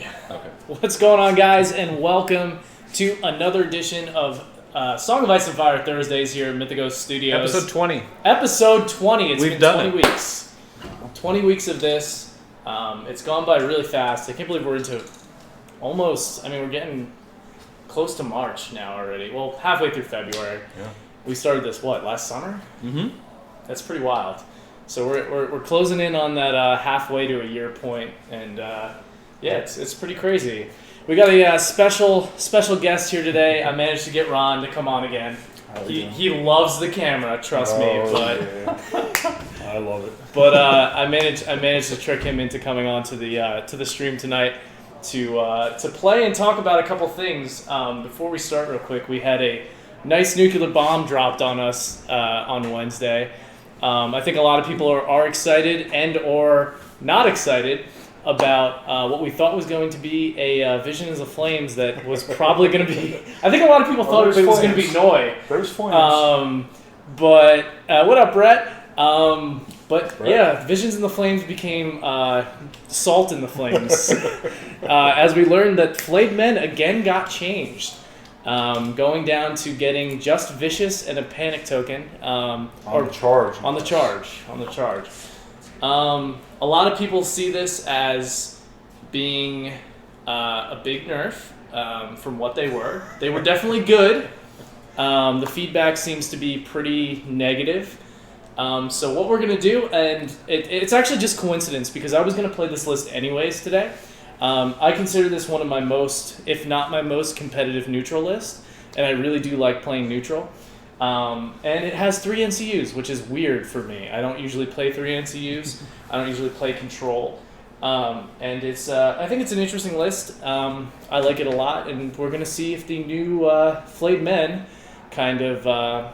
Yeah. Okay. What's going on, guys, and welcome to another edition of Song of Ice and Fire Thursdays here at Mythicos Studios. Episode 20. Episode 20. It's We've been done 20 it. weeks. 20 weeks of this. It's gone by really fast. I can't believe we're into almost, we're getting close to March now already. Well, halfway through February. Yeah. We started this, last summer? Mm-hmm. That's pretty wild. So we're closing in on that halfway to a year point, and it's pretty crazy. We got a special guest here today. I managed to get Ron to come on again. He loves the camera, trust me. But yeah. I love it. But I managed to trick him into coming on to the stream tonight to play and talk about a couple things. Before we start, real quick, we had a nice nuclear bomb dropped on us on Wednesday. I think a lot of people are excited and or not excited about what we thought was going to be a Vision as a Flames that was probably going to be... I think a lot of people thought it was going to be Noi. There's flames. But what up, Brett? Brett? Yeah, Visions in the Flames became Salt in the Flames. As we learned that Flayed Men again got changed. Going down to getting just Vicious and a Panic token. On the charge. A lot of people see this as being a big nerf from what they were. They were definitely good. The feedback seems to be pretty negative. So what we're going to do, and it's actually just coincidence because I was going to play this list anyways today. I consider this one of my most, if not my most competitive neutral list, and I really do like playing neutral. And it has 3 NCUs, which is weird for me. I don't usually play 3 NCUs. I don't usually play control. And it's I think it's an interesting list. I like it a lot, and we're going to see if the new Flayed Men kind of are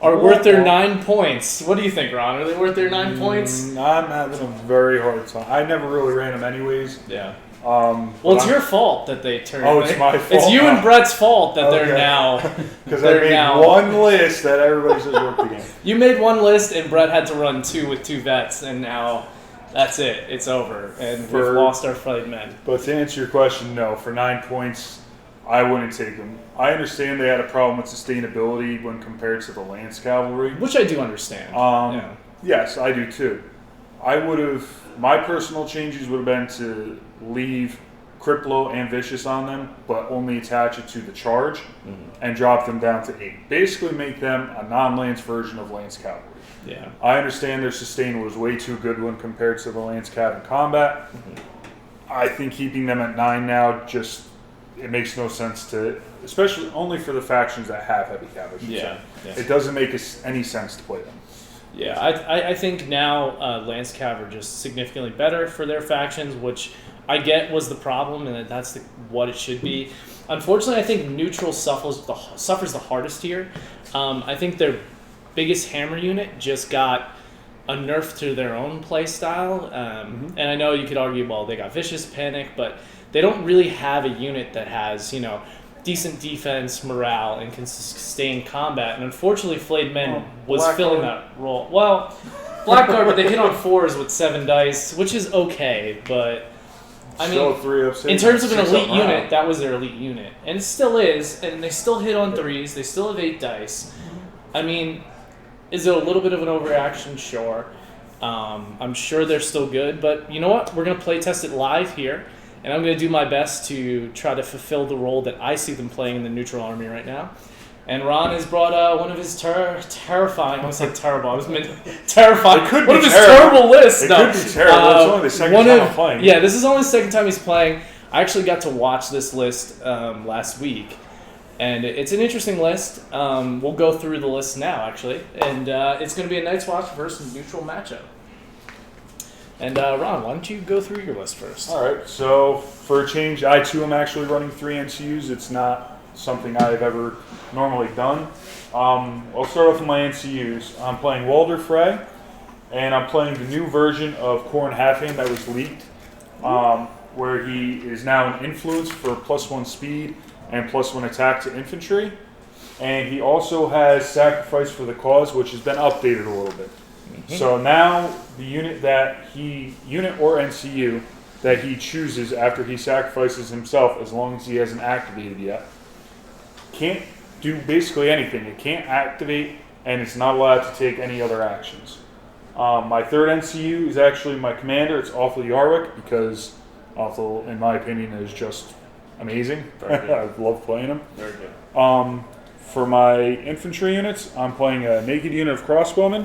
worth their 9 points. What do you think, Ron? Are they worth their 9 points? I'm having a very hard time. I never really ran them anyways. Yeah. Well, it's your fault that they turned. Oh, it's my fault. It's you and Brett's fault that they're now. Because I made one list that everybody says worked the game. You made one list, and Brett had to run 2 with 2 vets, and now that's it. It's over, and we've lost our Flayed Men. But to answer your question, no. For 9 points, I wouldn't take them. I understand they had a problem with sustainability when compared to the Lance Cavalry. Which I do understand. Yes, I do too. My personal changes would have been to leave Criplo and Vicious on them, but only attach it to the charge and drop them down to 8. Basically make them a non-Lance version of Lance Cavalry. Yeah. I understand their sustain was way too good when compared to the Lance Cav in combat. I think keeping them at 9 now it makes no sense to, especially only for the factions that have heavy cav. Yeah. It doesn't make any sense to play them. Yeah, I think now Lance Cav are just significantly better for their factions, which I get was the problem, and that's what it should be. Unfortunately, I think neutral suffers the hardest here. I think their biggest hammer unit just got a nerf to their own play style, and I know you could argue, well, they got Vicious, Panic, but they don't really have a unit that has, decent defense, morale, and can sustain combat. And unfortunately, Flayed Men was filling that role. Well, Blackguard, but they hit on 4s with 7 dice, which is okay, but Still 3 of 6, in terms of an elite unit, that was their elite unit. And it still is, and they still hit on 3s, they still have 8 dice. Is it a little bit of an overreaction? Sure. I'm sure they're still good, but you know what? We're going to play test it live here. And I'm going to do my best to try to fulfill the role that I see them playing in the neutral army right now. And Ron has brought one of his terrifying, I want to say terrible, I was meant terrifying, it could one be of his terrible. terrible lists. It could be terrible. It's only the second time I'm playing. Yeah, this is only the second time he's playing. I actually got to watch this list last week. And it's an interesting list. We'll go through the list now, actually. And it's going to be a Night's Watch versus neutral matchup. And Ron, why don't you go through your list first? All right. So for a change, I too am actually running 3 NCUs. It's not something I've ever normally done. I'll start off with my NCUs. I'm playing Walder Frey, and I'm playing the new version of Corn Halfhand that was leaked, where he is now an influence for +1 speed and +1 attack to infantry. And he also has Sacrifice for the Cause, which has been updated a little bit. So now the unit or NCU that he chooses after he sacrifices himself, as long as he hasn't activated yet. Can't do basically anything. It can't activate, and it's not allowed to take any other actions. My third NCU is actually my commander. It's Awful Yarwick, because Awful, in my opinion, is just amazing. I love playing him. Very good. For my infantry units, I'm playing a naked unit of crossbowmen,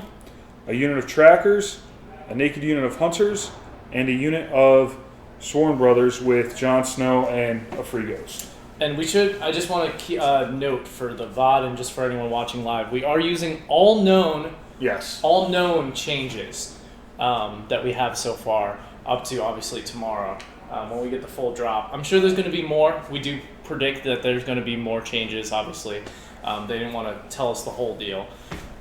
a unit of trackers, a naked unit of hunters, and a unit of Sworn Brothers with Jon Snow and a free ghost. And I just want to note for the VOD and just for anyone watching live, we are using all known changes that we have so far, up to obviously tomorrow when we get the full drop. I'm sure there's going to be more. We do predict that there's going to be more changes, obviously. They didn't want to tell us the whole deal.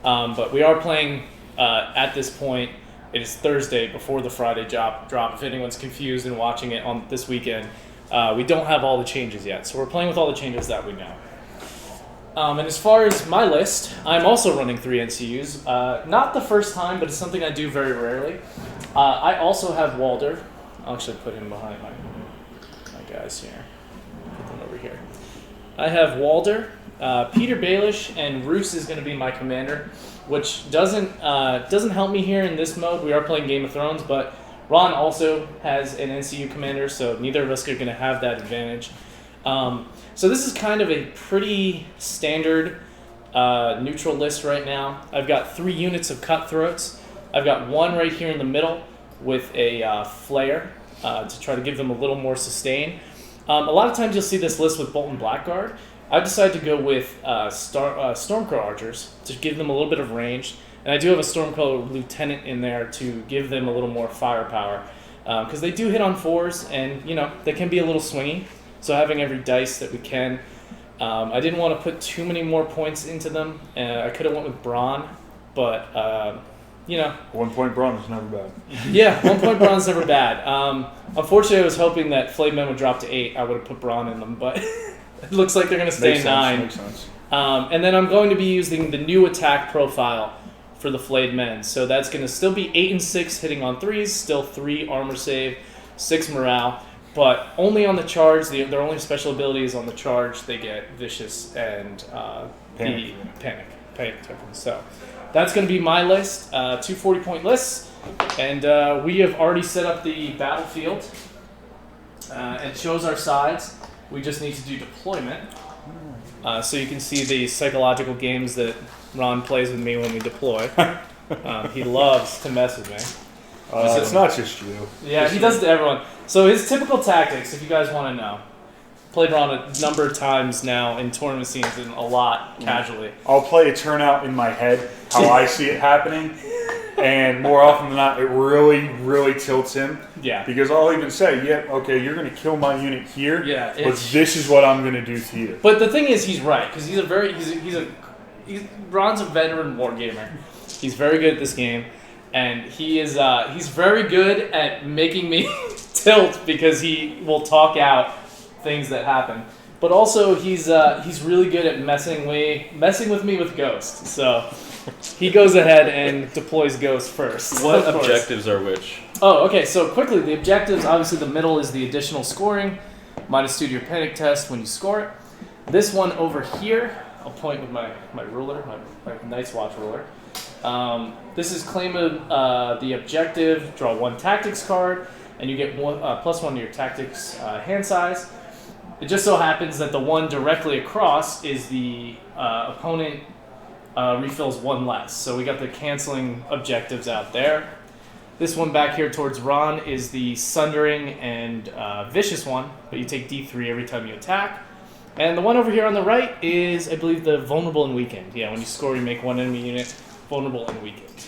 But we are playing at this point. It is Thursday before the Friday drop. If anyone's confused and watching it on this weekend, we don't have all the changes yet. So we're playing with all the changes that we know. And as far as my list, I'm also running 3 NCUs. Not the first time, but it's something I do very rarely. I also have Walder. I'll actually put him behind my guys here. Put them over here. I have Walder, Peter Baelish, and Roose is going to be my commander, which doesn't help me here in this mode. We are playing Game of Thrones, but Ron also has an NCU commander, so neither of us are going to have that advantage. So this is kind of a pretty standard neutral list right now. I've got 3 units of cutthroats. I've got 1 right here in the middle with a flare to try to give them a little more sustain. A lot of times you'll see this list with Bolton Blackguard. I've decided to go with Stormcrow Archers to give them a little bit of range. And I do have a Stormcrow Lieutenant in there to give them a little more firepower. Because they do hit on 4s, and they can be a little swingy. So having every dice that we can. I didn't want to put too many more points into them. I could have went with Brawn, but 1 point Brawn is never bad. Yeah, 1 point Brawn's never bad. Unfortunately, I was hoping that Flayed Men would drop to 8. I would have put Brawn in them, but it looks like they're going to stay 9. Makes sense. And then I'm going to be using the new attack profile for the Flayed Men. So that's going to still be 8 and 6 hitting on 3s, still 3 armor save, 6 morale. But only on the charge, their only special ability is on the charge. They get Vicious and the Panic token. So that's going to be my list, 2 40-point lists. And we have already set up the battlefield. It shows our sides. We just need to do deployment. So you can see the psychological games that Ron plays with me when we deploy. He loves to mess with me. It's not just you. Yeah, he does it to everyone. So his typical tactics, if you guys want to know, played Ron a number of times now in tournament scenes and a lot casually. I'll play a turnout in my head, how I see it happening, and more often than not, it really, really tilts him. Yeah. Because I'll even say, okay, you're going to kill my unit here, yeah, but this is what I'm going to do to you. But the thing is, he's right, because Ron's a veteran wargamer. He's very good at this game. And he's very good at making me tilt because he will talk out things that happen. But also he's really good at messing with me with Ghost. So he goes ahead and deploys Ghost first. What objectives are which? Oh, okay. So quickly, the objectives, obviously the middle is the additional scoring, -2 to your panic test when you score it. This one over here, I'll point with my ruler, my Night's Watch ruler. This is claim the objective, draw 1 tactics card, and you get +1 to your tactics hand size. It just so happens that the one directly across is the opponent refills 1 less. So we got the canceling objectives out there. This one back here towards Ron is the Sundering and Vicious one, but you take D3 every time you attack. And the one over here on the right is, I believe, the Vulnerable and Weakened. Yeah, when you score, you make 1 enemy unit vulnerable and weakened.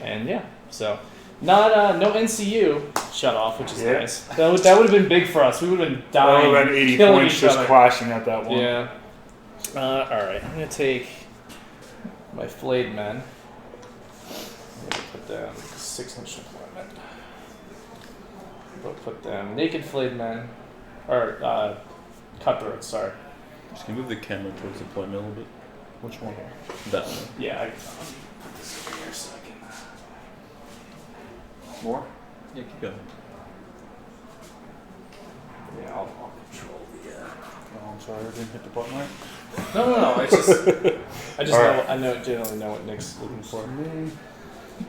And yeah, so not no NCU shut off, which is nice. That would have been big for us. We would have been dying. That would have been 80 points just clashing at that one. Yeah. All right, I'm gonna take my Flayed Men. I'm gonna put them 6-inch deployment. We'll put them naked Flayed Men, or cutthroats. Sorry. Just can you move the camera towards the deployment a little bit? Which one? That one. Yeah, I can put this over here so I can. More? Yeah, keep going. Yeah, I'll control the. Oh, I'm sorry, I didn't hit the button right. No. It's just. I just All know. right. I generally know what Nick's looking for. Me.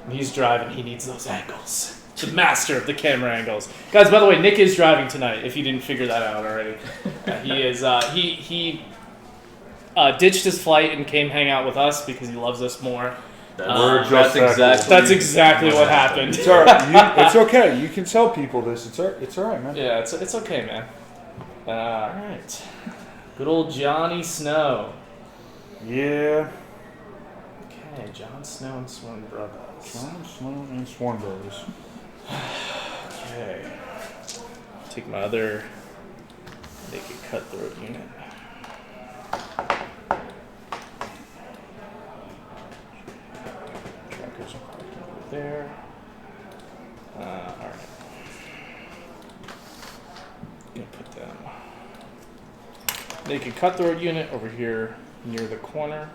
When he's driving, he needs those angles. The master of the camera angles, guys. By the way, Nick is driving tonight. If you didn't figure that out already, he is. He ditched his flight and came hang out with us because he loves us more. That's exactly what happened. It's all right. It's okay. You can tell people this. It's all right, man. Yeah, it's okay, man. All right. Good old Johnny Snow. Yeah. Okay, Jon Snow and Sworn Brothers. Jon Snow and Sworn Brothers. Okay. Take my other naked cutthroat unit. Trackers are parked over there. Alright. Gonna put them. Naked cutthroat unit over here near the corner.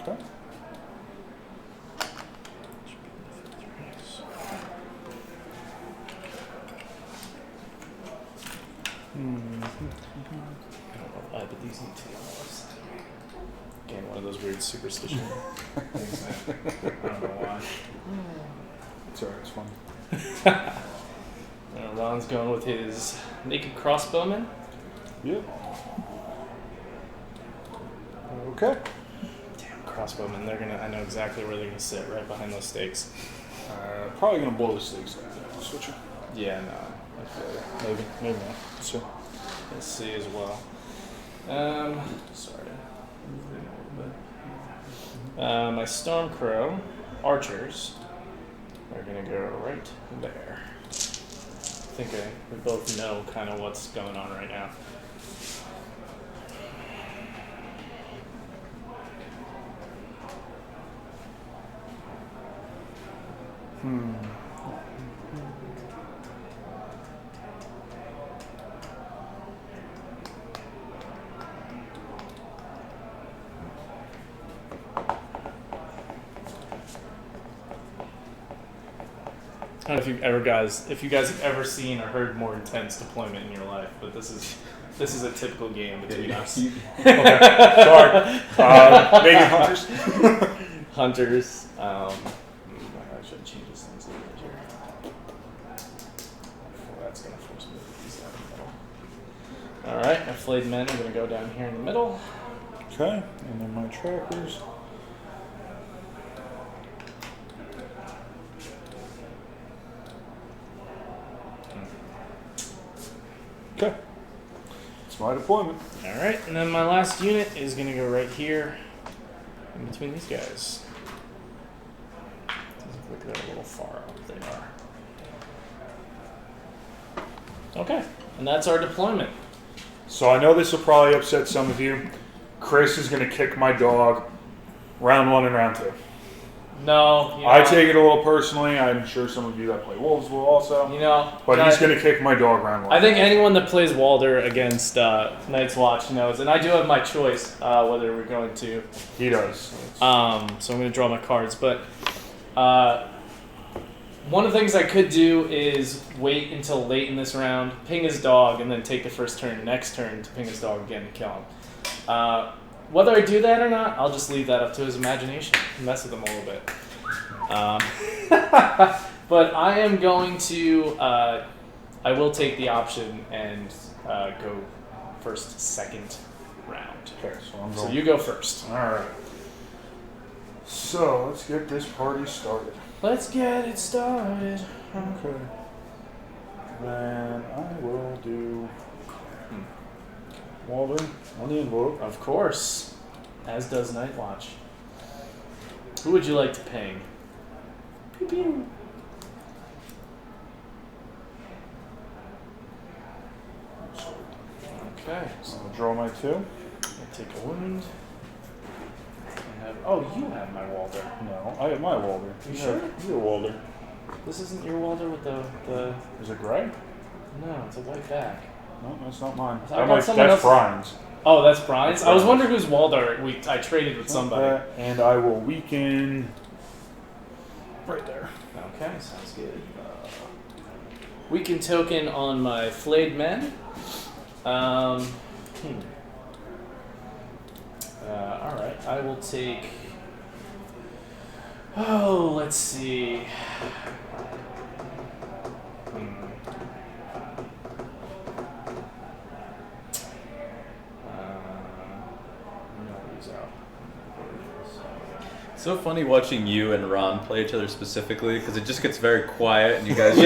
Okay. I don't know why, but these need to be on the left side. Again, one of those weird superstition things that I don't know why. It's alright, it's fun. Ron's going with his naked crossbowman. Yep. Okay. Damn crossbowmen, I know exactly where they're gonna sit, right behind those stakes. Probably gonna blow the stakes out. I'll switch it. Yeah, no. I feel it. Maybe not. So. Let's see as well. Sorry. Moving a little bit. My Stormcrow archers are gonna go right there. I think we both know kind of what's going on right now. I don't know if you guys have ever seen or heard more intense deployment in your life, but this is a typical game between us. Okay. Sorry. Naked Hunters. Hunters. I should change these things a little bit here. That's gonna force me to put these out in the middle. All right, my flayed men are gonna go down here in the middle. Okay, and then my trackers. Okay. It's my deployment. Alright, and then my last unit is going to go right here in between these guys. Doesn't look like they're a little far up. They are. Okay, and that's our deployment. So I know this will probably upset some of you. Chris is going to kick my dog round 1 and round 2. No, I take it a little personally. I'm sure some of you that play Wolves will also. But he's going to kick my dog round 1. I think anyone that plays Walder against Night's Watch knows, and I do have my choice whether we're going to. He does. So I'm going to draw my cards, but one of the things I could do is wait until late in this round, ping his dog, and then take the first turn, next turn to ping his dog again and kill him. Whether I do that or not, I'll just leave that up to his imagination. Mess with him a little bit. But I am going to, I will take the option and go first, second round. Okay, so I'm going. So you go first. All right. So let's get this party started. Let's get it started. Okay. Then I will do Walder on the envelope. Of course. As does Nightwatch. Who would you like to ping? Pew pew. Okay. So I'll draw my 2. I'll take a wound. You have my Walder. No, I have my Walder. You sure? Your Walder. This isn't your Walder with the... Is it gray? No, it's a white back. No, that's not mine. That's That's Brian's. Oh, that's Brian's? I was wondering whose Walder I traded with somebody. Okay, and I will weaken right there. Okay, sounds good. Weaken token on my Flayed men. Alright, I will take... Oh, let's see. So funny watching you and Ron play each other specifically because it just gets very quiet and you guys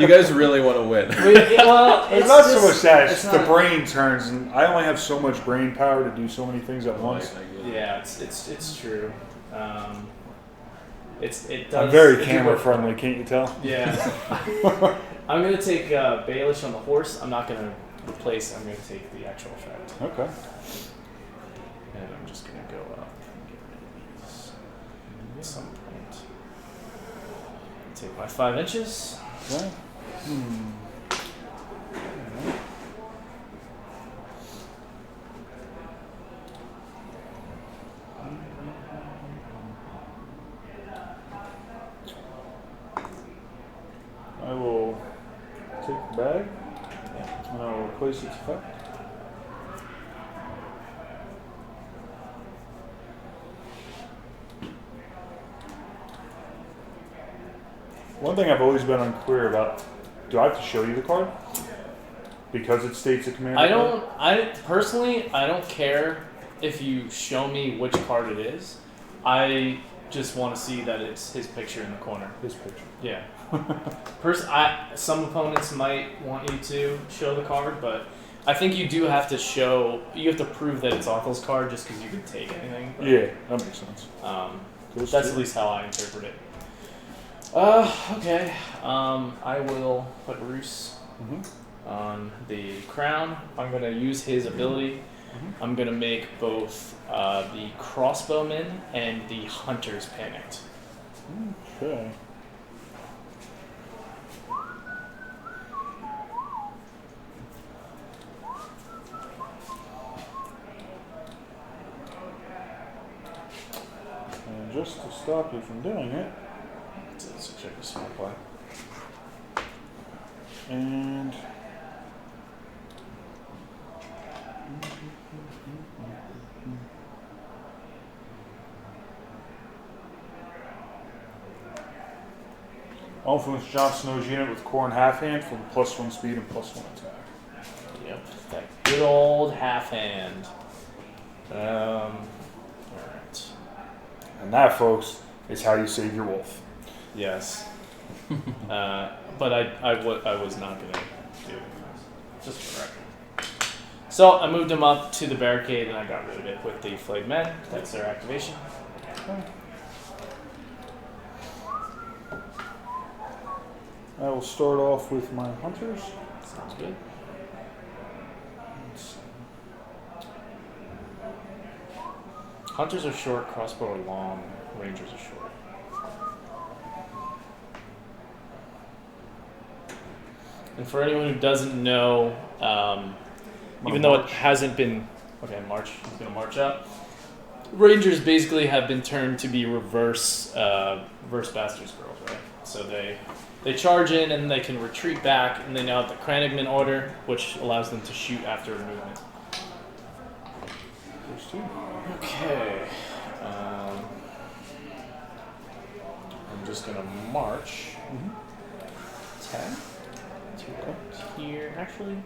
you guys really want to win. Well, It's not so much that, it's the brain turns, and I only have so much brain power to do so many things at once. Yeah, it's true. It does. I'm very camera friendly, can't you tell? Yeah. I'm gonna take Baelish on the horse. I'm not gonna replace. I'm gonna take the actual effect. Okay. And I'm just gonna go up and get rid of these at some point. Take my 5 inches. Okay. I will take the bag and I will replace its effect. One thing I've always been unclear about, do I have to show you the card? Because it states a command card? I don't care if you show me which card it is. I just want to see that it's his picture in the corner. This picture. Yeah. Some opponents might want you to show the card, but I think you do have to show. You have to prove that it's Othel's card just because you can take anything. But, Yeah, that makes sense. that's at least how I interpret it. Okay. I will put Roos on the crown. I'm gonna use his ability. I'm gonna make both the crossbowman and the hunters panicked. Okay. And just to stop you from doing it, It's a smart play. and I'll influence Jon Snow's unit with Corn half hand for +1 speed and +1 attack. Yep, that good old half hand. Alright. And that, folks, is how you save your wolf. Yes. But I was not going to do it. Just for the record. So I moved him up to the barricade and I got rid of it with the Flayed Men. That's their activation. Okay. I will start off with my hunters. Sounds good. Let's see. Hunters are short, crossbow are long, rangers are short. And for anyone who doesn't know, even though it hasn't been march. He's gonna march up. Rangers basically have been turned to be reverse Bastards girls, right? So they charge in and they can retreat back, and they now have the Kranigman order, which allows them to shoot after a movement. There's 2. Okay. I'm just gonna march 10 to right here. Actually,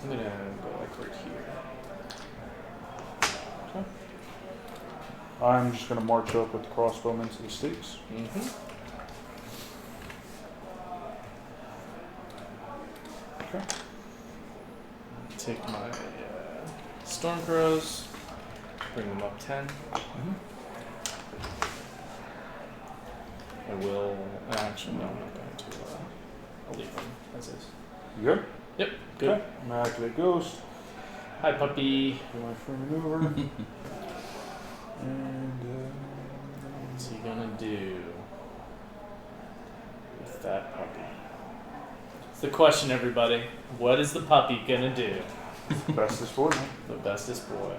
I'm gonna go like right here. Okay. I'm just going to march up with the crossbowmen to the stakes. Okay. Take my Stormcrows, bring them up 10. I will. Actually, no, I'm not going to. I'll leave them as is. You good? Yep, good. Okay. I'm going to activate Ghost. Hi, puppy. Do my free maneuver. And What's he gonna do with that puppy? It's the question, everybody. What is the puppy gonna do? bestest boy. The bestest boy.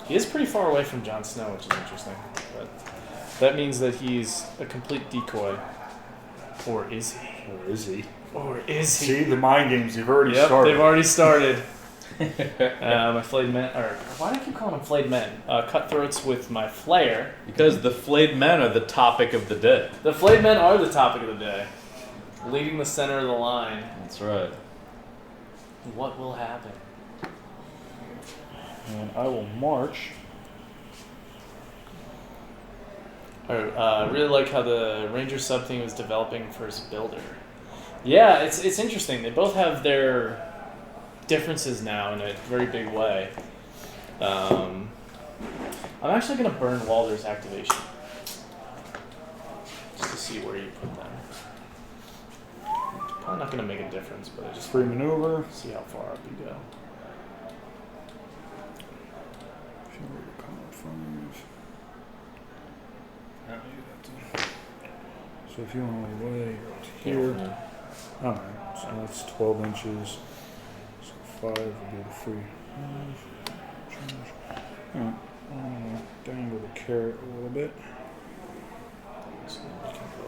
He is pretty far away from Jon Snow, which is interesting. But that means that he's a complete decoy. Or is he? Or is he? Or is he? See, the mind games, you've already Yep, started. they've already started. My flayed men, or why do I keep calling them flayed men? Cutthroats with my flare. Because the flayed men are the topic of the day. The flayed men are the topic of the day. Leading the center of the line. That's right. What will happen? And I will march. I really like how the Ranger sub thing was developing for his builder. Yeah, it's interesting. They both have their differences now in a very big way. I'm actually going to burn Walder's activation. Just to see where you put them. Probably not going to make a difference, but I just Free maneuver. see how far up you go. So if you want to lay right here. Alright, so that's 12 inches. So 5 would be the free move. Change. Alright, I'm going to dangle the carrot a little bit. So we can go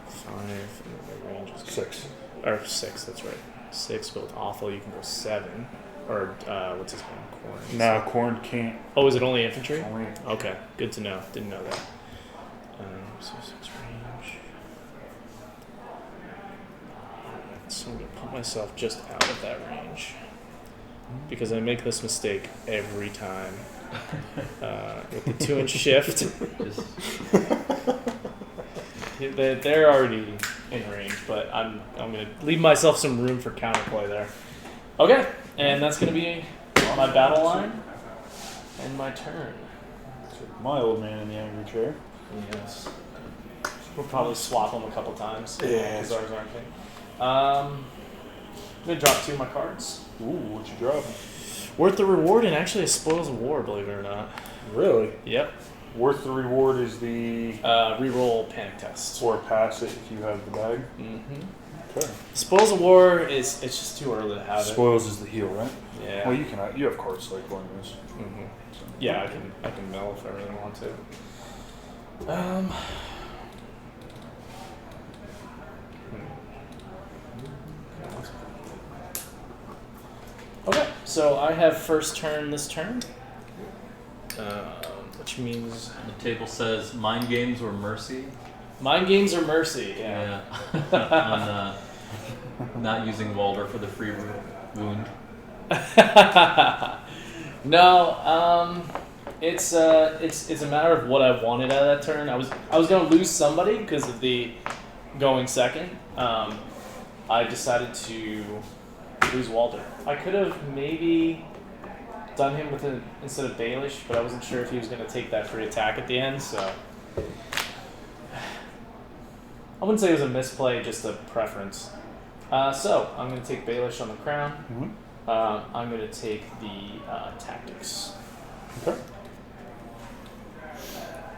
5, and then the range is 6. Or 6, that's right. 6, but with awful you can go 7. Or, what's his name? Corn. Nah, corn can't. Oh, is it only infantry? Only. Okay, good to know. Didn't know that. So 6 range. So I'm going to put myself just out of that range. Because I make this mistake every time. With the 2-inch shift. They're already in range, but I'm going to leave myself some room for counterplay there. Okay, and that's going to be my battle line and my turn. So my old man in the angry chair. Yes. We'll probably swap them a couple times. Yeah. Because ours aren't pink. I'm going to drop 2 of my cards. Ooh, what you drop? Worth the reward and actually a spoils of war, believe it or not. Really? Yep. Worth the reward is the Reroll panic test. or pass it if you have the bag. Mm-hmm. Okay. Spoils of war is it's just too early to have Spoils is the heal, right? it. Yeah. Well, you have cards like one of those. Mm-hmm. Yeah, I can mill if I really want to. Okay, so I have first turn this turn, which means The table says mind games or mercy. mind games or mercy. Yeah. On not using Walder for the free wound. No, it's a matter of what I wanted out of that turn. I was gonna lose somebody because of the going second. I decided to lose Walder. I could have maybe done him with instead of Baelish, but I wasn't sure if he was gonna take that free attack at the end. So I wouldn't say it was a misplay, just a preference. So I'm gonna take Baelish on the crown. Mm-hmm. I'm going to take the tactics. Okay.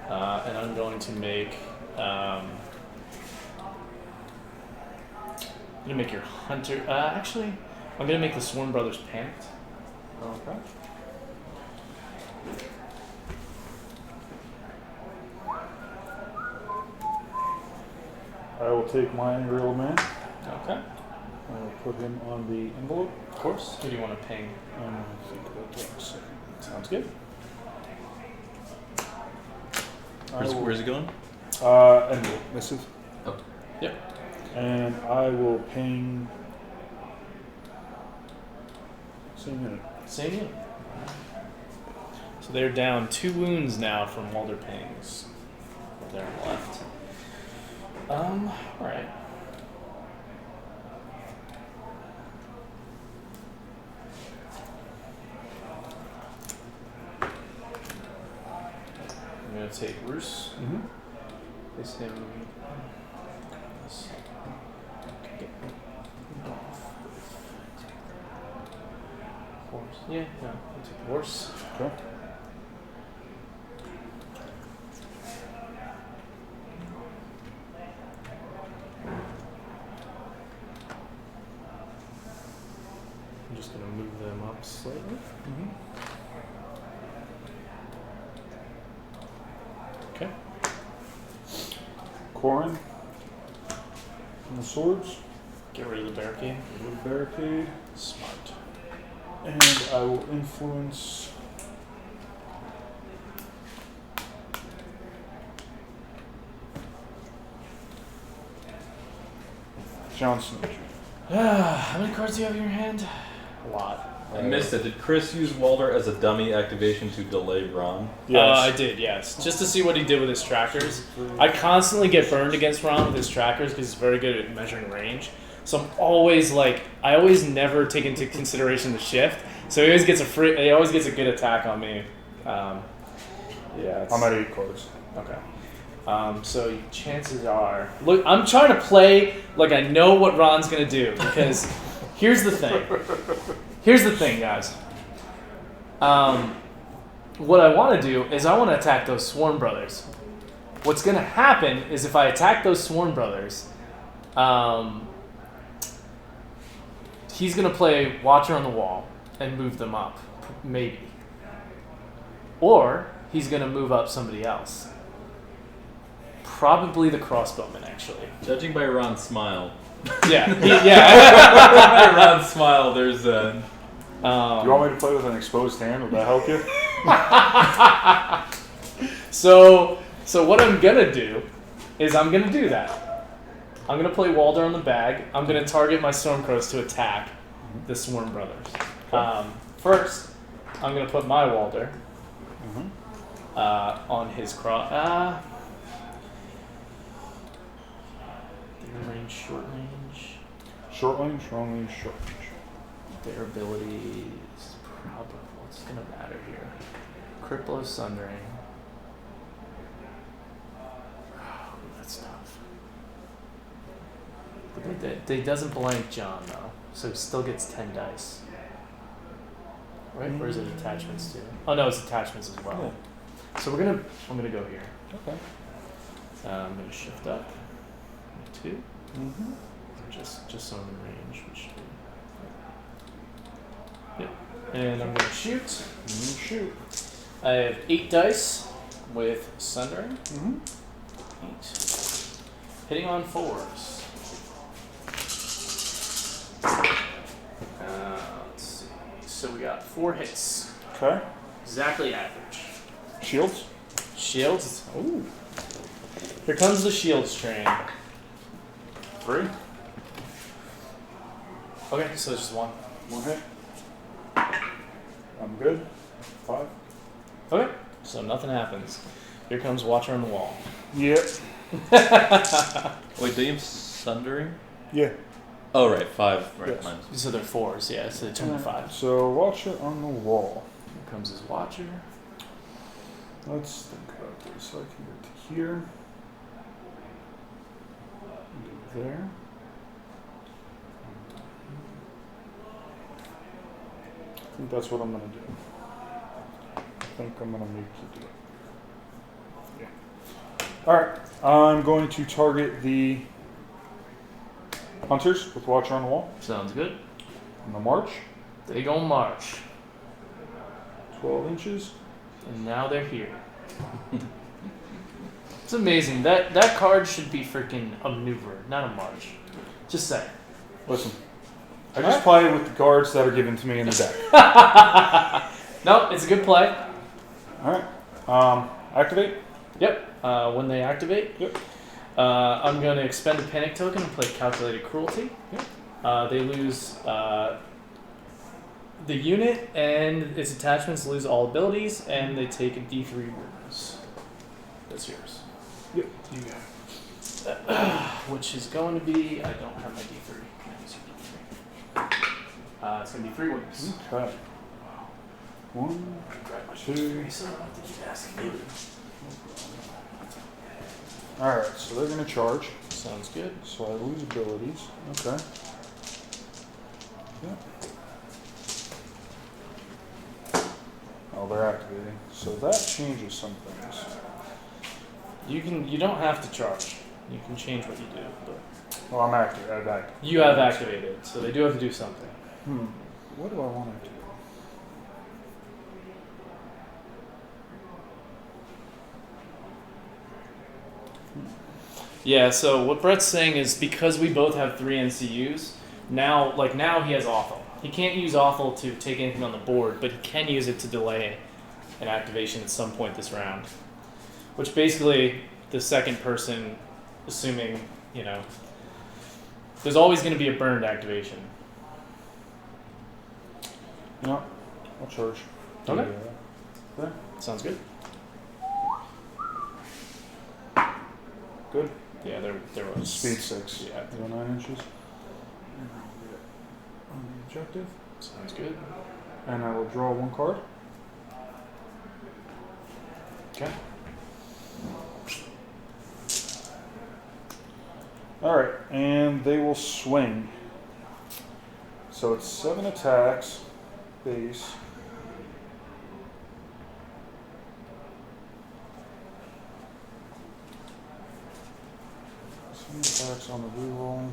And I'm going to make your hunter. Actually, I'm going to make the Sworn Brothers panicked. Okay. I will take my angry old man. Okay. I will put him on the envelope. Of course. Who do you want to ping? I'm going to think about that in a second. Sounds good. Where's it going? Envelope. Missive. Oh. Yep. And I will ping. Same unit. Same unit. So they're down 2 wounds now from Walder pings. They're left. All right. I'm going to take Roos. Mm-hmm. Place him. This. Get off. Horse. Yeah, no. I'll take the horse. Okay. I'm just going to move them up slightly. Mm-hmm. Okay. Corin. And the swords. Get rid of the barricade. With the barricade. Smart. And I will influence. Johnson. How many cards do you have in your hand? A lot. I missed it. Did Chris use Walder as a dummy activation to delay Ron? Yes. I did, yes. Just to see what he did with his trackers. I constantly get burned against Ron with his trackers because he's very good at measuring range. So I'm always like, I always never take into consideration the shift. So he always gets a good attack on me. Yeah. I'm at 8 cards. Okay. So chances are, look, I'm trying to play like I know what Ron's gonna do because here's the thing. Here's the thing, guys. What I want to do is I want to attack those Sworn Brothers. What's going to happen is if I attack those Sworn Brothers, he's going to play Watcher on the Wall and move them up, maybe. Or he's going to move up somebody else. Probably the Crossbowman, actually. Judging by Ron's smile. Yeah. By Ron's smile, there's a... Do you want me to play with an exposed hand? Would that help you? So what I'm gonna do is I'm gonna do that. I'm gonna play Walder on the bag. I'm gonna target my Stormcrows to attack the Sworn Brothers. First, I'm gonna put my Walder on his cross. Range, short range. Short range, long range, short range. Their abilities, probably what's gonna matter here? Crippler Sundering. Oh, that's tough. They doesn't blank John though, so he still gets 10 dice. Right? Or is it attachments too? Oh no, it's attachments as well. Yeah. So I'm gonna go here. Okay. I'm gonna shift up. 2. Mm-hmm. Just so I'm in range, which. Yep. And I'm gonna shoot. Shoot. I have 8 dice with Sundering. 8. Hitting on 4s. Let's see. So we got 4 hits. Okay. Exactly average. Shields. Shields. Ooh. Here comes the shields train. 3. Okay, so it's just 1. 1 hit. I'm good. 5. Okay, so nothing happens. Here comes Watcher on the Wall. Yep. Wait, do you have Sundering? Yeah. Oh, right, 5. Right, Yes. mine. So they're 4s, yeah, so they turn to 5. So Watcher on the Wall. Here comes his Watcher. Let's think about this. So I can get to here. Do there. I think that's what I'm going to do. I think I'm going to make you do it. Yeah. Alright. I'm going to target the Hunters with Watcher on the Wall. Sounds good. On the march. They go march. 12 inches. And now they're here. It's amazing. That card should be freaking a maneuver, not a march. Just saying. Listen. I just play with the cards that are given to me in the deck. No, it's a good play. Alright. Activate. Yep. When they activate, Yep. I'm going to expend a panic token and play Calculated Cruelty. Yep. They lose the unit and its attachments lose all abilities, and they take a D3 wounds. That's yours. Yep. You go. Which is going to be, I don't have my D3. Can I use your D3? It's going to be 3 wounds. Okay. 1, 2. So I don't have to keep asking you. Alright, so they're going to charge. Sounds good. So I lose abilities. Okay. Yeah. Oh, they're activating. So that changes some things. You don't have to charge. You can change what you do, but Well, I'm active. I've activated. you have activated, so they do have to do something. What do I want to do? Yeah, so what Brett's saying is because we both have 3 NCUs, now he has Awful. He can't use Awful to take anything on the board, but he can use it to delay an activation at some point this round. Which basically, the second person, assuming, there's always going to be a burned activation. No, I'll charge. Okay. Yeah. Sounds good. Good. Yeah, there was... Speed 6. Yeah. 9 inches. On the objective. Sounds good. And I will draw 1 card. Okay. Alright, and they will swing. So it's 7 attacks, base. Attacks on the reroll.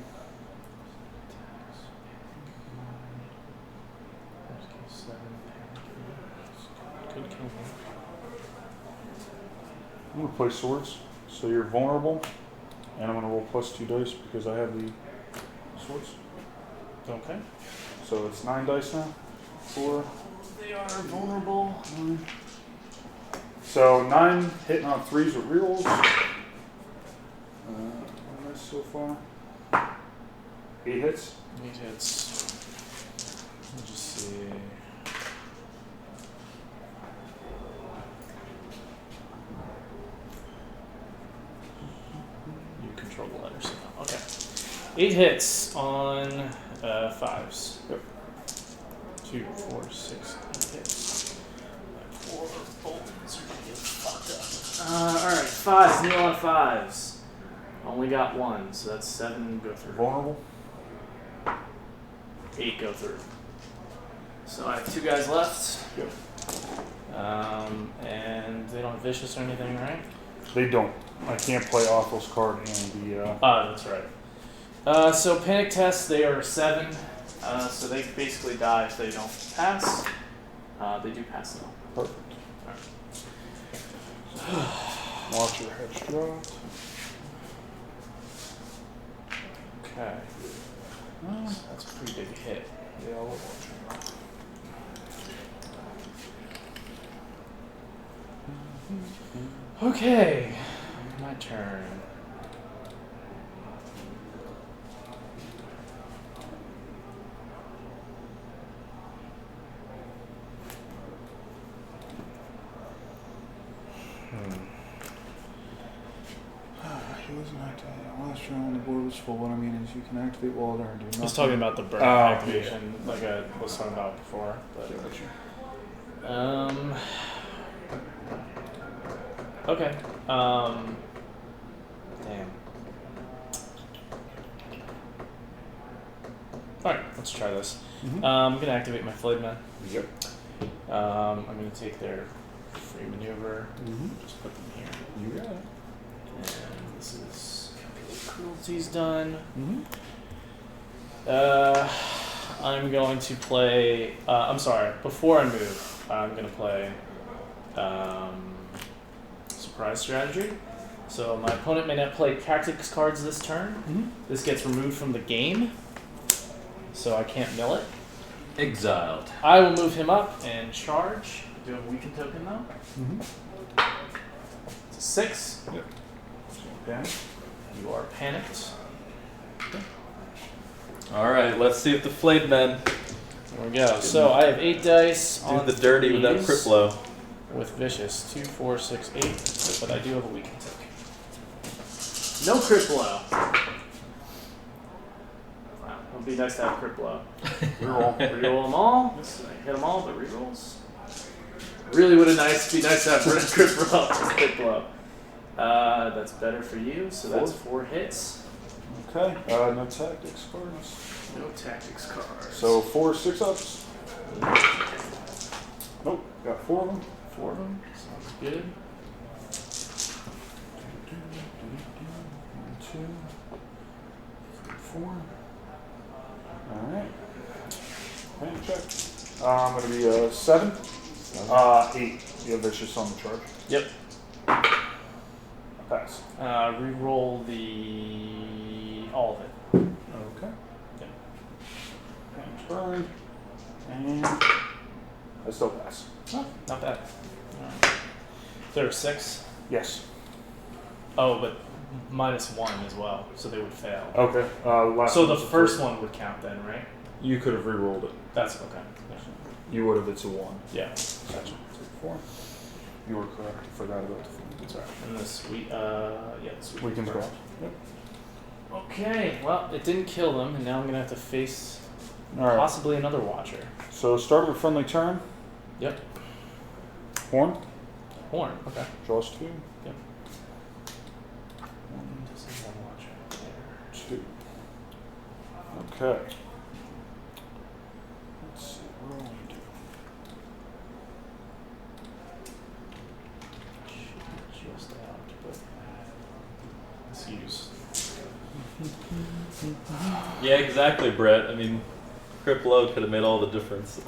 I'm going to play swords, so you're vulnerable, and I'm going to roll +2 dice because I have the swords. Okay. So it's 9 dice now. 4. They are vulnerable. 9. So 9 hitting on 3s with rerolls. Nice so far. 8 hits. 8 hits. Let's just see. You control the letters now. Okay. 8 hits on 5s. Yep. 2, 4, 6, 8 hits. 4 bolts are gonna get fucked up. Alright, 5s. Kneel on 5s. Only got 1, so that's 7 go through. Vulnerable. 8 go through. So I have 2 guys left. Yep. And they don't have vicious or anything, right? They don't. I can't play Awful's card and the. That's right. So panic test, they are 7. So they basically die if they don't pass. They do pass though. Perfect. Watch your hedge drop. Okay. That's a pretty big hit. Yeah, I'll watch it. Okay. My turn. He wasn't activated. Last round the board was full. What I mean is you can activate Walder and do nothing. I was talking about the burn activation, like I was talking about before. But, okay. Damn. Alright, let's try this. I'm gonna activate my Flayed Man. Yep. I'm gonna take their free maneuver. Just put them here. You got it. And this is cruelty's done. I'm going to play. I'm sorry. Before I move, I'm going to play surprise strategy. So my opponent may not play tactics cards this turn. This gets removed from the game, so I can't mill it. Exiled. I will move him up and charge. Do you have a weakened token though? It's a 6. Yep. Okay. You are panicked. All right, let's see if the Flayed Men There we go. So I have 8 dice do on the dirty with that threes crit blow. with vicious 2, 4, 6, 8. But I do have a weakened token. No crit blow. Wow, it would be nice to have crit blow. Reroll them all. Hit them all, but rerolls. Really would have be nice to have crit blow. That's better for you. So that's 4 hits. Okay. No tactics cards. No tactics cards. So 4 6-ups. Nope. Got 4 of them. 4 of them. Sounds good. 1, 2, 3, 4. All right. Panic check. I'm going to be 7. 8. You have vicious on the charge. Yep. Pass. Reroll all of it. Okay. Yeah. And burn. And I still pass. Oh, not bad. Alright. There are 6. Yes. Oh, but -1 as well, so they would fail. Okay. Last So the one's a first 3. one would count then, right? You could have re-rolled it. That's okay. You would have. It's a 1. Yeah. Gotcha. Take 4. You were correct. I forgot about the 4. That's right. And this We can go. Yep. Okay. Well, it didn't kill them, and now I'm gonna have to face All right. possibly another Watcher. So start with friendly turn. Yep. Horn. Horn. Okay. Draws 2. Yep. Just have one Watcher there. 2. Okay. Let's see. What do I want to do? Just out, but let's use. Yeah, exactly, Brett. I mean, Crip Low could have made all the difference.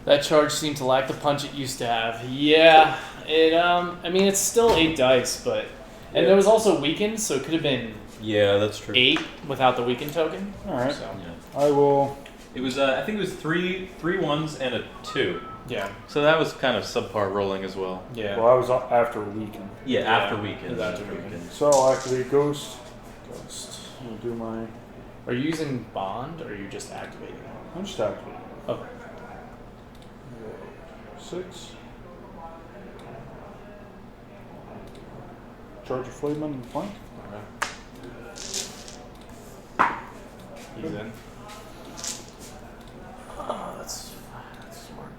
That charge seemed to lack the punch it used to have. Yeah, it. I mean, it's still 8 dice, but and it was also weakened, so it could have been Yeah, that's true. 8 without the weakened token. All right. So Yeah. I will. It was, I think it was three ones and a 2. yeah, So that was kind of subpar rolling as well. yeah. Well, I was after a weekend. Yeah, Yeah, after weekend. it was after weekend. So I'll activate Ghost. Ghost. I'll do my. Are you using Bond or are you just activating it? I'm just activating. Okay. 6. Charge a Flayed in the flank. Okay. He's in. Oh, that's smart.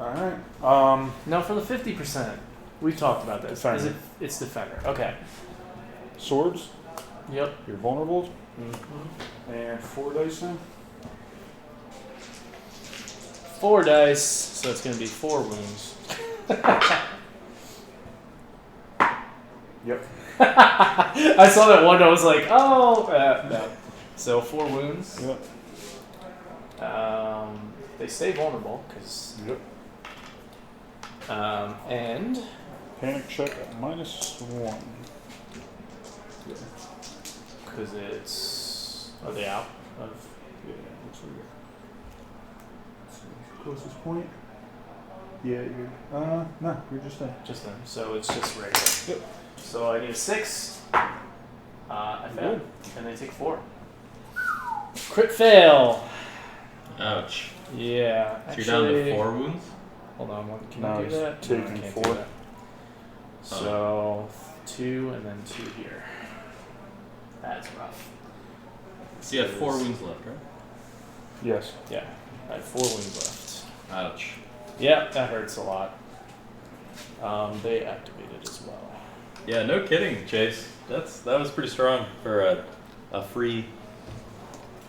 All right. Now for the 50%, we talked about this. Defender. Is it? It's Defender. Okay. Swords. Yep. You're vulnerable. Mm-hmm. And 4 dice now. 4 dice, so it's going to be 4 wounds. Yep. I saw that one. I was like, oh, no. So 4 wounds. Yep. They stay vulnerable because. Yep. And Panic check at -1. because it's. Are they out of? Yeah, looks like it. Let's see, closest point. Yeah, you're. No, you're just in. Just them. So it's just regular. Yep. So I need a 6. I failed. And they take 4. Crit fail. Ouch. Yeah. So you're down to actually- 4 wounds? Hold on, can No, I do he's that? taking I can't 4. do that. So 2 and then 2 here. That's rough. So you have 4 wounds left, right? Yes. Yeah, I have 4 wounds left. Ouch. Yeah, that hurts a lot. They activated as well. Yeah, no kidding, Chase. That was pretty strong for a free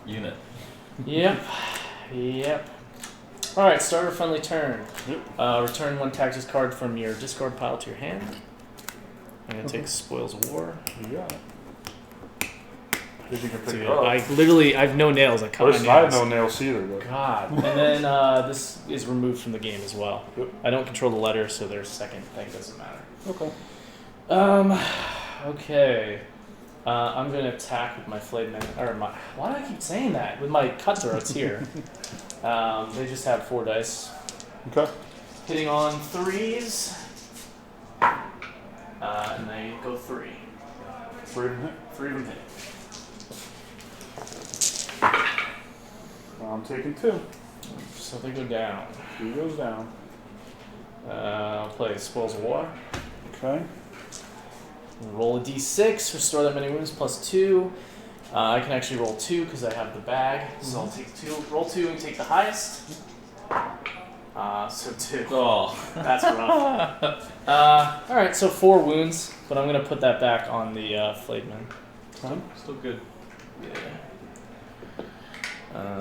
unit. Yep. Yep. All right, start a friendly turn. Yep. Return 1 Taxes card from your discard pile to your hand. I'm gonna take Spoils of War. You got it. If you can pick Dude, it up. I have no nails. I cut my Listen, I have nails. no nails either, though. God. And then this is removed from the game as well. Yep. I don't control the letter, so their second thing doesn't matter. Okay. Okay. I'm gonna attack with my Flayed Men. Or my. Why do I keep saying that? With my cutthroats here. They just have 4 dice. Okay. Hitting on 3s. And they go 3. 3 of them hit. 3 of them hit. I'm taking 2. So they go down. 2 goes down. I'll play Spoils of War. Okay. Roll a d6, restore that many wounds, plus 2. I can actually roll 2 because I have the bag. So I'll take 2. Roll 2 and take the highest. So 2. Oh. That's rough. Alright, so 4 wounds, but I'm going to put that back on the Flayed Men. Okay. Still good. Yeah.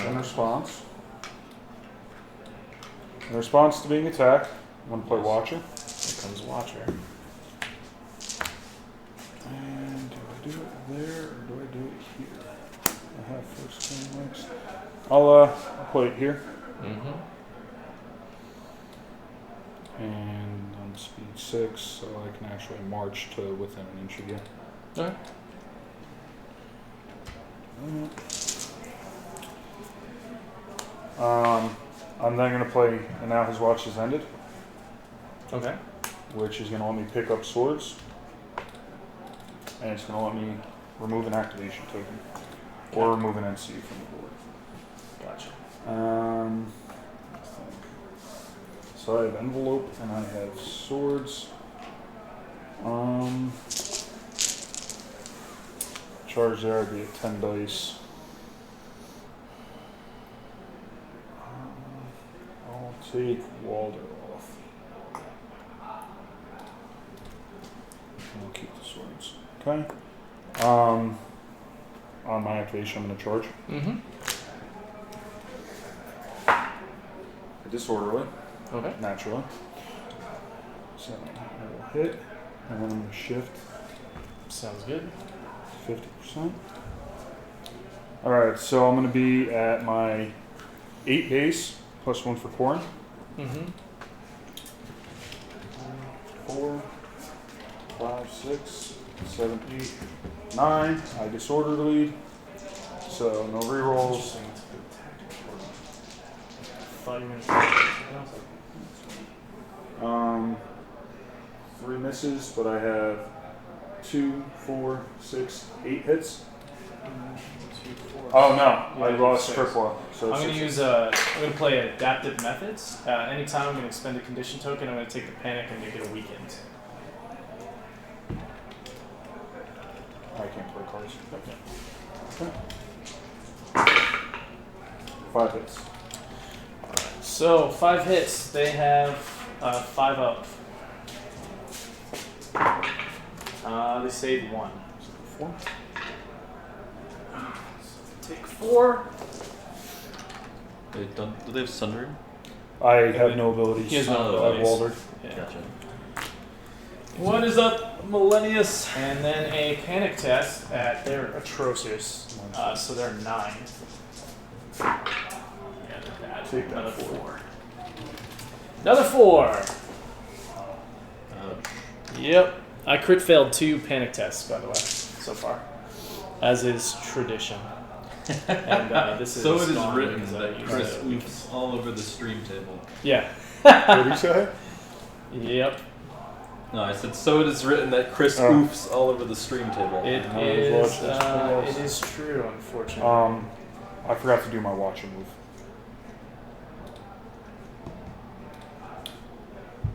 In response. In response to being attacked, I'm going to play Watcher. Here comes Watcher. And do I do it there or do I do it here? I have first turn next. I'll play it here. Mm-hmm. And speed 6, so I can actually march to within an inch of you. Okay. I'm then going to play, and now his watch has ended, Okay. which is going to let me pick up swords, and it's going to let me remove an activation token, or remove an NC from the board. Gotcha. Let's think. So I have envelope, and I have swords. Charge there would be at 10 dice. I'll take Walder off. And I'll keep the swords. Okay. On my activation, I'm going to charge. Mm-hmm. Disorderly, Okay. naturally. So I will hit, and then I'm going to shift Sounds good. 50%. Alright, so I'm going to be at my 8 base, plus 1 for corn. Mm-hmm. 4, 5, 6, 7, 8, 9. I disorderly, so no rerolls. Um, 3 misses, but I have 2, 4, 6, 8 hits. 2, 4. Oh no, I Yeah, lost 6. Tripwa. So I'm six. I'm gonna play adaptive methods. Anytime I'm gonna expend a condition token, I'm gonna take the panic and make it a weekend. I can't play cards. Okay. 5 hits. So 5 hits. They have 5 up. They saved 1. 4. Take 4. Do they have Sundering? I have no abilities. He has no I've abilities. Waldered. Yeah. Gotcha. What is up, Millennius? And then a panic test at they're atrocious. So they're 9. Yeah, they're bad. Take that Another 4. 4. Another 4. Yep. I crit failed 2 panic tests, by the way, so far, as is tradition. And this is So it is gone written because I that used Chris it. oofs all over the stream table. Yeah. What did you say? Yep. No, I said so it is written that Chris Oh. oofs all over the stream table. It No, it was is. watched. It is true, unfortunately. I forgot to do my watcher move.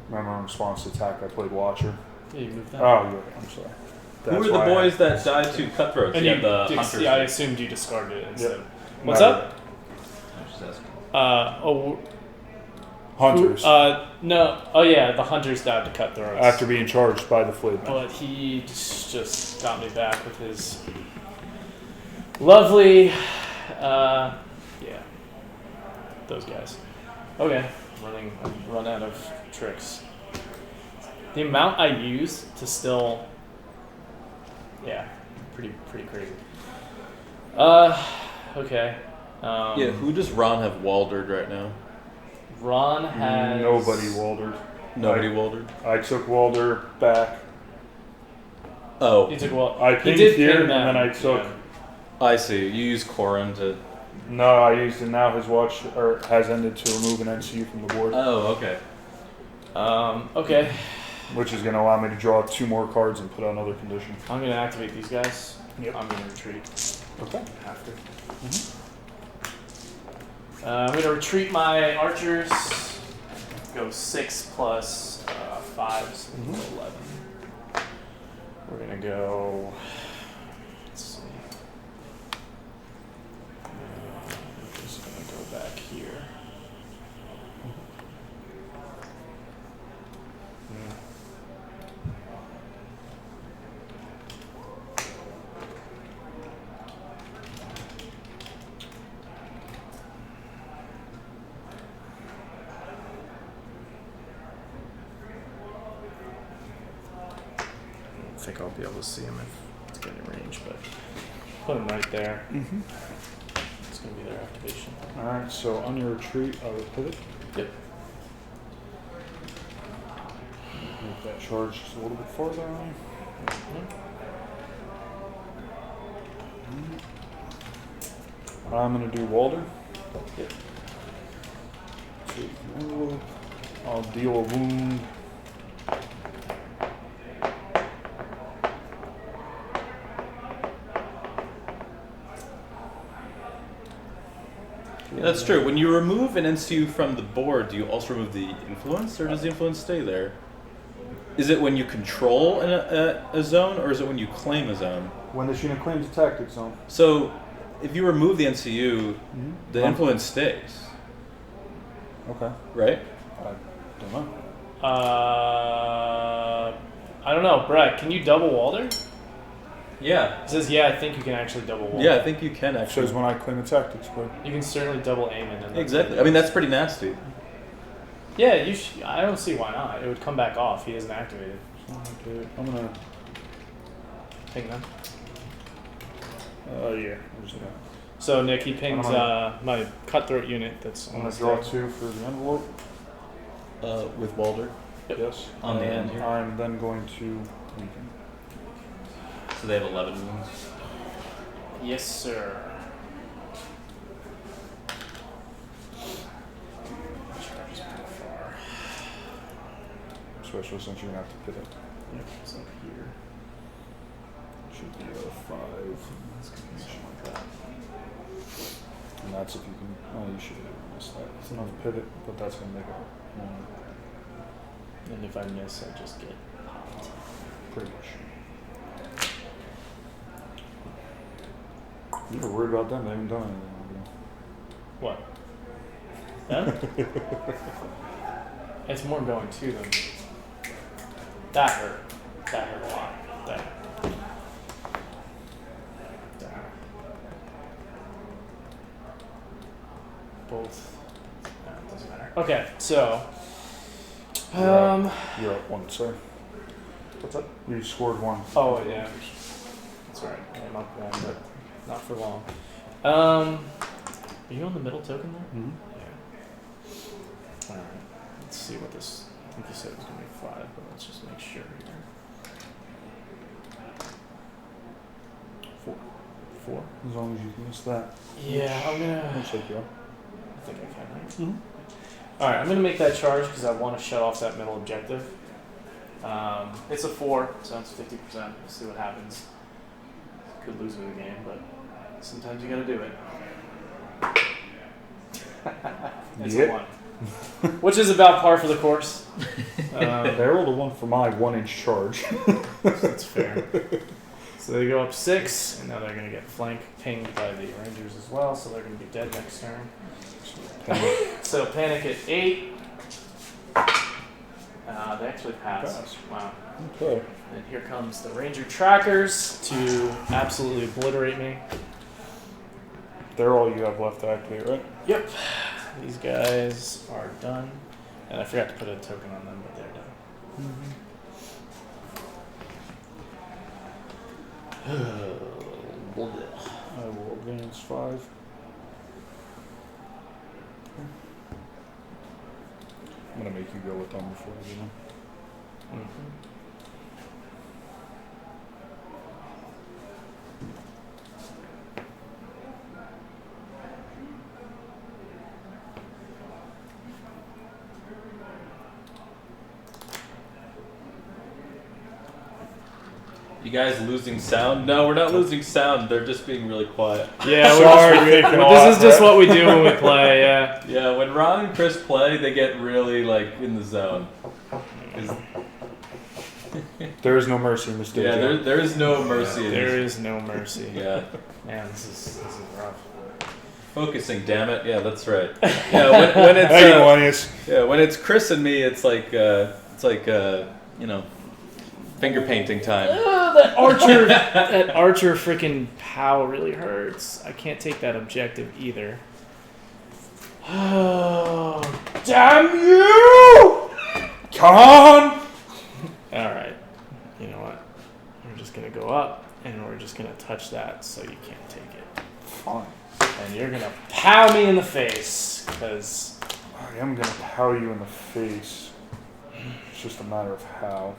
Remember in response to attack, I played watcher. Yeah, you moved that. Oh, yeah, I'm sorry. Who That's were the why I boys had- that died to cutthroats? And You you, had the hunters. I assumed you discarded it instead. Yep. What's No, up? I'm just asking. Hunters. No. Oh yeah, the hunters died to cutthroats. After being charged by the Flayed man. But he just got me back with his lovely, yeah, those guys. Okay, I've run out of tricks. The amount I use to still, yeah, pretty crazy. Okay. Yeah, who does Ron have Waldered right now? Ron has Nobody Waldered. Nobody Waldered? I took Walder back. Oh, He took well. I he pinged did here, ping and them, then I took. yeah. I see. You use Corin to... No, I used it. Now his watch has ended to remove an NCU from the board, Oh, okay. Okay. which is going to allow me to draw 2 more cards and put on another condition. I'm gonna activate these guys. Yep. I'm gonna retreat. Okay. Have to. I'm gonna retreat my archers. Go 6 plus 5, so 11. We're gonna go. Let's see. I'm just gonna go back here. I think I'll be able to see him if it's getting range, but put him right there. Mm-hmm. It's gonna be their activation. All right. So on your retreat, I will pivot. Yep. Make that charge just a little bit farther on. I'm going to do Walder. Yep. Take an envelope. I'll deal a wound. Yeah, that's true. When you remove an NCU from the board, do you also remove the influence, or does the influence stay there? Is it when you control a zone, or is it when you claim a zone? When this unit claims a tactic zone. So, if you remove the NCU, the influence stays, Okay. right? I don't know. I don't know, Brett. Can you double Walder? Yeah. It says, yeah, I think you can actually double Walder. Yeah, I think you can It actually. says when I claim a tactics, but You can certainly double aim it. And Exactly. I mean, that's pretty nasty. Yeah, you. I don't see why not. It would come back off. He isn't activated. I'm gonna. Ping them. Yeah. I'm just gonna. So Nick, he pings my cutthroat unit. That's I'm on gonna the draw deck. 2 for the envelope. With Walder. Yep. Yes. On the And end here. I'm then going to weaken. So they have 11 wounds. Yes, sir. Charges pretty far. Especially since you're gonna have to pit it. Yep, it's up here. Should be a 5. It's gonna be something like that. And that's if you can. Oh, you should have missed that. It's another pivot, but that's gonna make it more. And if I miss, I just get popped. Pretty much. You were worried about them. They haven't done anything. What? Them? It's more going to them. That hurt. That hurt a lot. That hurt. Both. No, it doesn't matter. Okay, so. You're up 1, sorry. What's up? You scored 1. Oh, yeah. That's right. I'm up 1, but not for long. Are you on the middle token there? Mm-hmm. Yeah. Alright. Let's see what this. I think you said it was going to be 5, but let's just make sure here. 4. As long as you miss that. Yeah, I'm gonna. Looks like you are. I think I can, right? Alright, I'm gonna make that charge because I want to shut off that middle objective. It's a 4, so it's 50%. We'll see what happens. Could lose me the game, but sometimes you gotta do it. It's a 1. Which is about par for the course. They rolled a 1 for my 1-inch charge. That's fair. So they go up 6, and now they're going to get flank pinged by the Rangers as well, so they're going to be dead next turn. So panic at 8. They actually pass. Wow. Okay. And here comes the Ranger trackers to absolutely obliterate me. They're all you have left to activate, right? Yep. These guys are done. And I forgot to put a token on them, but they're done. I will advance 5. I'm gonna make you go with them before you know. You guys losing sound? No, we're not losing sound. They're just being really quiet. Yeah, Sorry, this is just what we do when we play, yeah. Yeah, when Ron and Chris play, they get really like in the zone. There is no mercy in this day. Yeah, there is no mercy. There is no mercy. Yeah. Man, this is rough. Focusing, damn it. Yeah, that's right. Yeah, when it's Hey, Millennius. yeah, when it's Chris and me, it's like you know, finger painting time. That archer freaking pow really hurts. I can't take that objective either. Oh, damn you! Come on! Alright, you know what? We're just gonna go up and we're just gonna touch that so you can't take it. Fine. And you're gonna pow me in the face, because I am gonna pow you in the face. It's just a matter of how.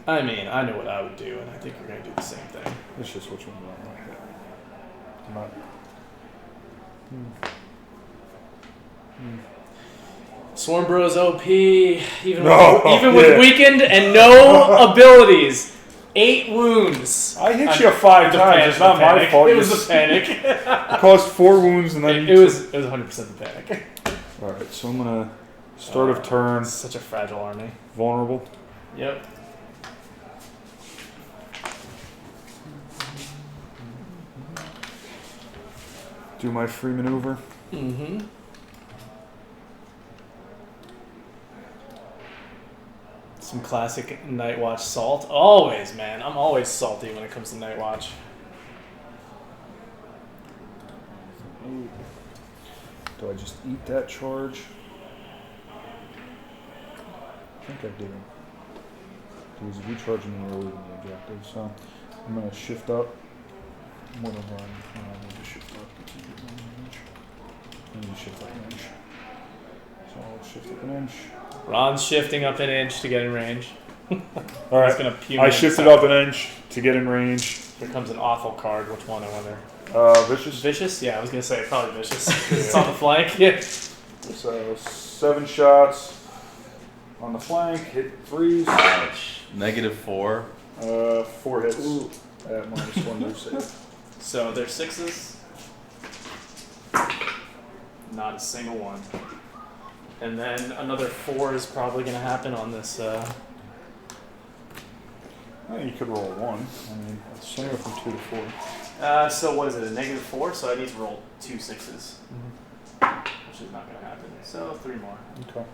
I mean, I know what I would do, and I think you're going to do the same thing. It's just which one do I want to hit. I'm not. Swarm Bros OP, even No, with weakened and no abilities. 8 wounds. I hit you 5 times. It's not my fault. It was a panic. It caused 4 wounds and then it was 100% the panic. All right, so I'm gonna start of turn. Such a fragile army. Vulnerable. Yep. Do my free maneuver. Mm-hmm. Some classic Night Watch salt. Always, man. I'm always salty when it comes to Night Watch. Do I just eat that charge? I think I do. Because you charge me earlier than the objective, so I'm gonna shift up. What am I? I need to shift up. I need to shift up an inch. So I'll shift up an inch. Ron's shifting up an inch to get in range. All right. I shifted up an inch to get in range. Here comes an awful card. Which one, I wonder? Vicious. Vicious? Yeah, I was going to say probably Vicious. 'Cause it's on the flank. Yeah. So 7 shots on the flank. Hit 3s. Ouch. -4. 4 hits at -1 move save. So they're 6s. Not a single one. And then another 4 is probably going to happen on this. You could roll 1. I mean, it's anywhere from 2 to 4. So what is it? A -4? So I need to roll 2 6s, which is not going to happen. So 3 more. Okay.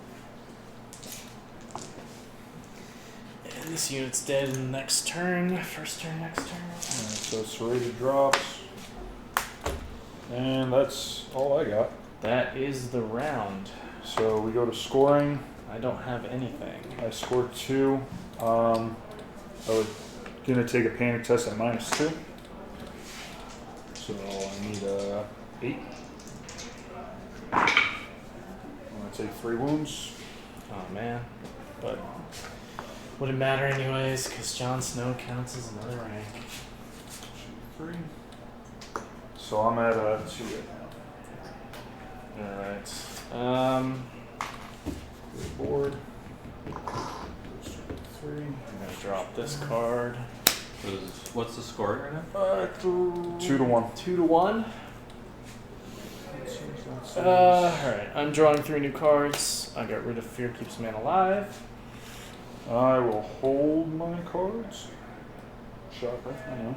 And this unit's dead in the next turn. First turn, next turn. Alright, so serrated drops. And that's all I got. That is the round. So we go to scoring. I don't have anything. I scored 2. I was gonna take a panic test at -2. So I need 8. I'm gonna take 3 wounds. Oh man, but wouldn't matter anyways because Jon Snow counts as another rank. 3. So I'm at 2 right now. All right. Board. 3. I'm gonna drop this card. What's the score right now? 2 to 1. 2 to 1. All right. I'm drawing 3 new cards. I got rid of Fear Keeps Man Alive. I will hold my cards. Shocker, I know.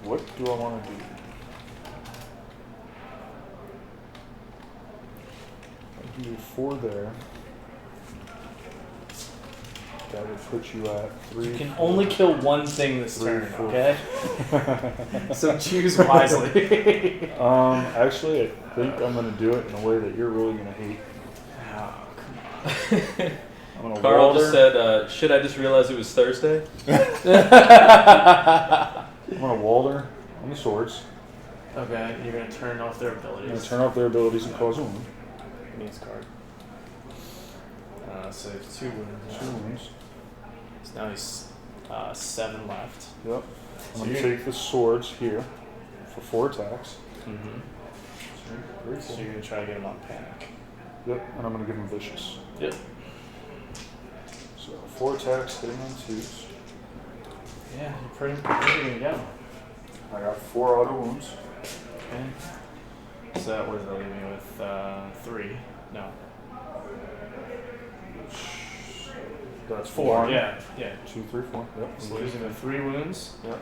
What do I want to do? I can do 4 there. That would put you at 3. You can only kill one thing this 3, turn, 4. okay? So choose wisely. Actually, I think I'm going to do it in a way that you're really going to hate. Oh, I'm going to Carl just said, shit, I just realized it was Thursday. I'm going to Walder on the swords. okay, you're going to turn off their I'm going abilities. to turn off their abilities and cause a wound. Means card. So there's 2 wounds. 2 wounds. So now he's 7 left. Yep. So I'm going to take the swords here for 4 attacks. Mm-hmm. Very So cool. you're going to try to get him on panic. Yep, and I'm going to give him vicious. Yep. So 4 attacks, hitting on 2s. Yeah, you're pretty going to go. I got 4 auto wounds. Okay. So what does that leave me with? 3? No. That's 4. 1, Yeah. 2, 3, 4. Yep. So losing the 3 wounds. Yep.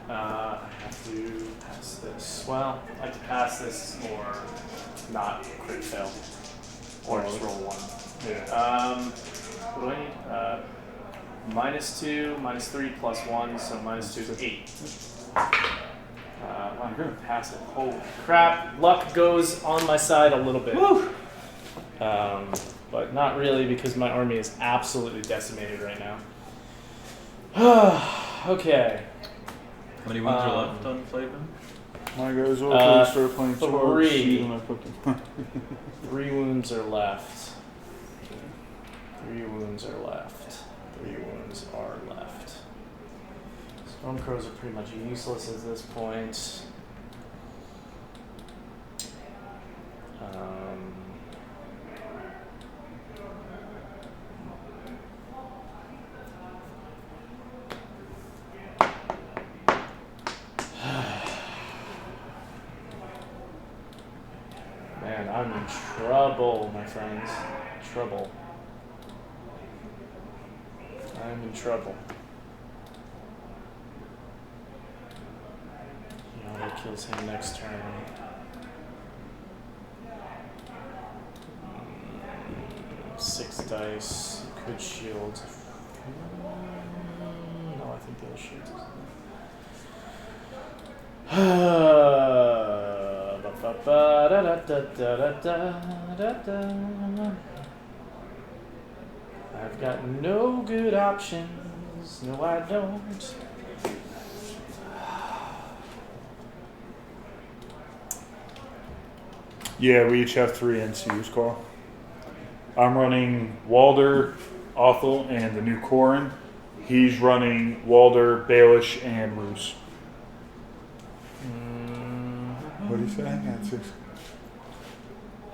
I have to pass this. Well, I have to pass this or not crit fail. Or just roll 1. Yeah. What do I need? -2, -3, +1, so -2 is 8. I'm going to pass it. Holy crap. Luck goes on my side a little bit. Woo! But not really because my army is absolutely decimated right now. Okay. How many wounds are left on Flayed? My guys will start playing 3. charge. And I put them. 3 wounds are left. 3 wounds are left. 3 wounds are left. Stormcrows are pretty much useless at this point. Man, I'm in trouble, my friends. Trouble. I'm in trouble. He auto kills him next turn. 6 dice. Could shield. No, I think the other shield I've got no good options. No, I don't. Yeah, we each have 3 NCUs, Carl. I'm running Walder, Othel, and the new Corin. He's running Walder, Baelish, and Roos. What do you say? Answers.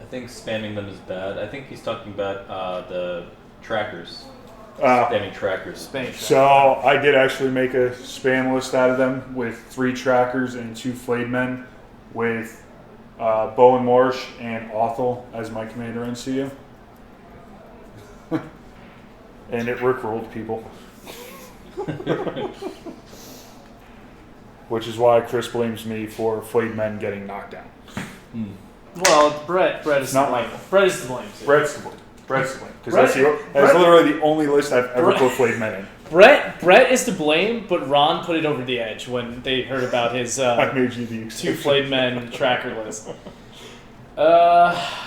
I think spamming them is bad. I think he's talking about the trackers. Uh, Spamming trackers. So I did actually make a spam list out of them with 3 trackers and 2 flayed men, with Bowen Marsh and Othel as my commander NCU. And it rickrolled people. Which is why Chris blames me for flayed men getting knocked down. Well, Brett is Not to blame. my fault. Brett is to blame. Too. Brett's to blame. Because Brett- that's literally the only list I've ever put flayed men in. Brett is to blame, but Ron put it over the edge when they heard about his I made you the 2 exception. flayed men tracker list. All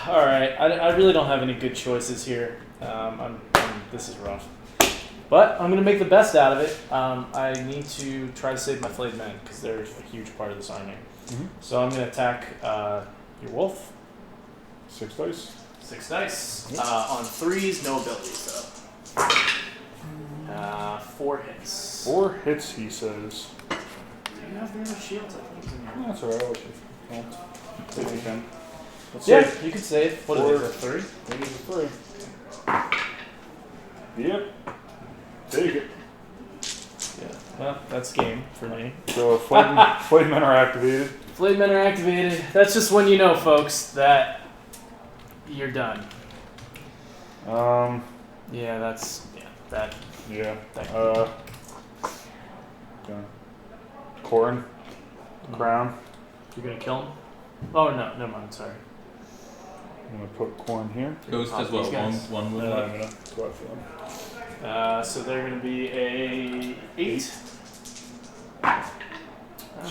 right. I really don't have any good choices here. This is rough. But I'm going to make the best out of it. I need to try to save my flayed men because they're a huge part of this army. Mm-hmm. So I'm going to attack your wolf. 6 dice. 6 dice. On 3s, no abilities though. 4 hits. 4 hits, he says. Do you have the other shields? I think it's in here. That's alright. I'll let you. Well, if you can. Let's Yeah, see. you could save. What are they? 3? Maybe the 3. Yep. Take it. Yeah. Well, that's game for me. So flayed men are activated. Flayed men are activated. That's just when you know, folks, that you're done. Yeah, that's that. Yeah. That. Okay. Corin. Crown. You're gonna kill him? Oh no, never mind. Sorry. I'm gonna put Corin here. Ghost has These what? guys. One wound I'm left? gonna go after them. So they're gonna be a 8.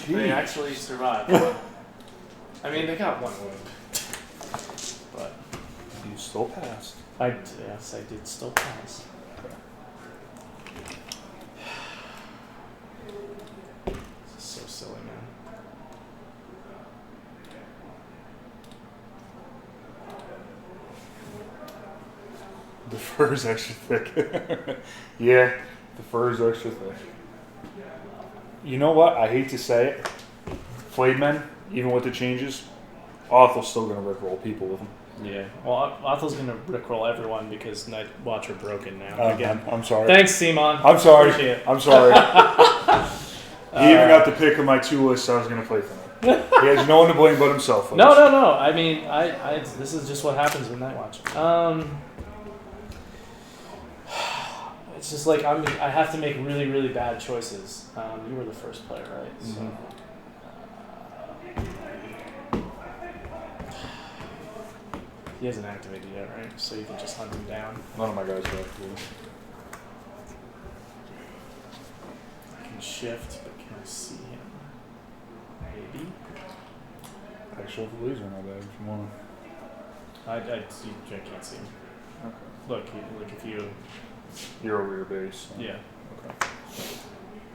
They Jeez. actually survived. I mean, they got 1 wound, but You still passed. yes, I did still pass. This is so silly, man. The fur is extra thick. Yeah, the fur is extra thick. You know what? I hate to say it. Flayed men, even with the changes, Othel's still gonna rickroll people with them. Yeah. Well, Othel's gonna rickroll everyone because Night Watch are broken now. Again. I'm sorry. Thanks, Simon. I'm sorry. Appreciate it. I'm sorry. He even got the pick of my 2 lists I was gonna play tonight. He has no one to blame but himself. Folks. No. I mean, this is just what happens with Night Watch. It's just like I have to make really, really bad choices. You were the first player, right? Mm-hmm. So, he hasn't activated yet, right? So you can just hunt him down. None of my guys are activated. I can shift, but can I see him? Maybe. Actually, have the laser in my bag if you want. I can't see him. Okay. Look, if you. You're over your base. So. Yeah. Okay.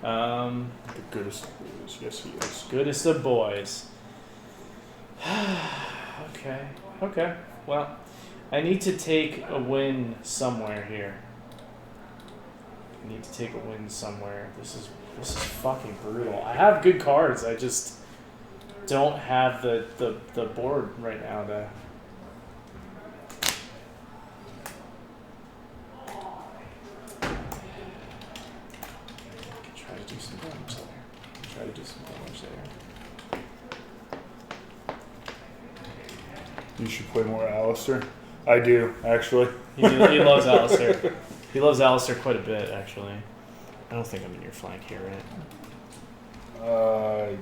The goodest of boys. Yes, he is. Goodest of boys. Okay. Well, I need to take a win somewhere here. This is fucking brutal. I have good cards. I just don't have the board right now to. Try to do some damage there. You should play more Alistair. I do, actually. He loves Alistair. He loves Alistair quite a bit, actually. I don't think I'm in your flank here, right? I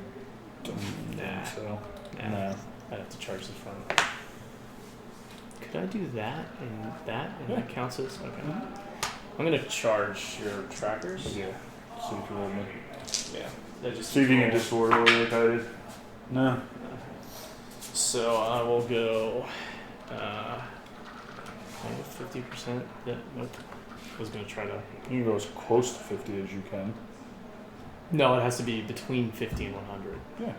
don't Nah. think so. Nah. I'd have to charge the front. Could I do that and that? And that counts as... Okay. I'm going to charge your trackers. Yeah. See if you roll me. Yeah. That just See if you can disorder like I did. No. So I will go 50%. Yeah, nope. I was going to try to... You can go as close to 50 as you can. No, it has to be between 50 and 100. Yeah.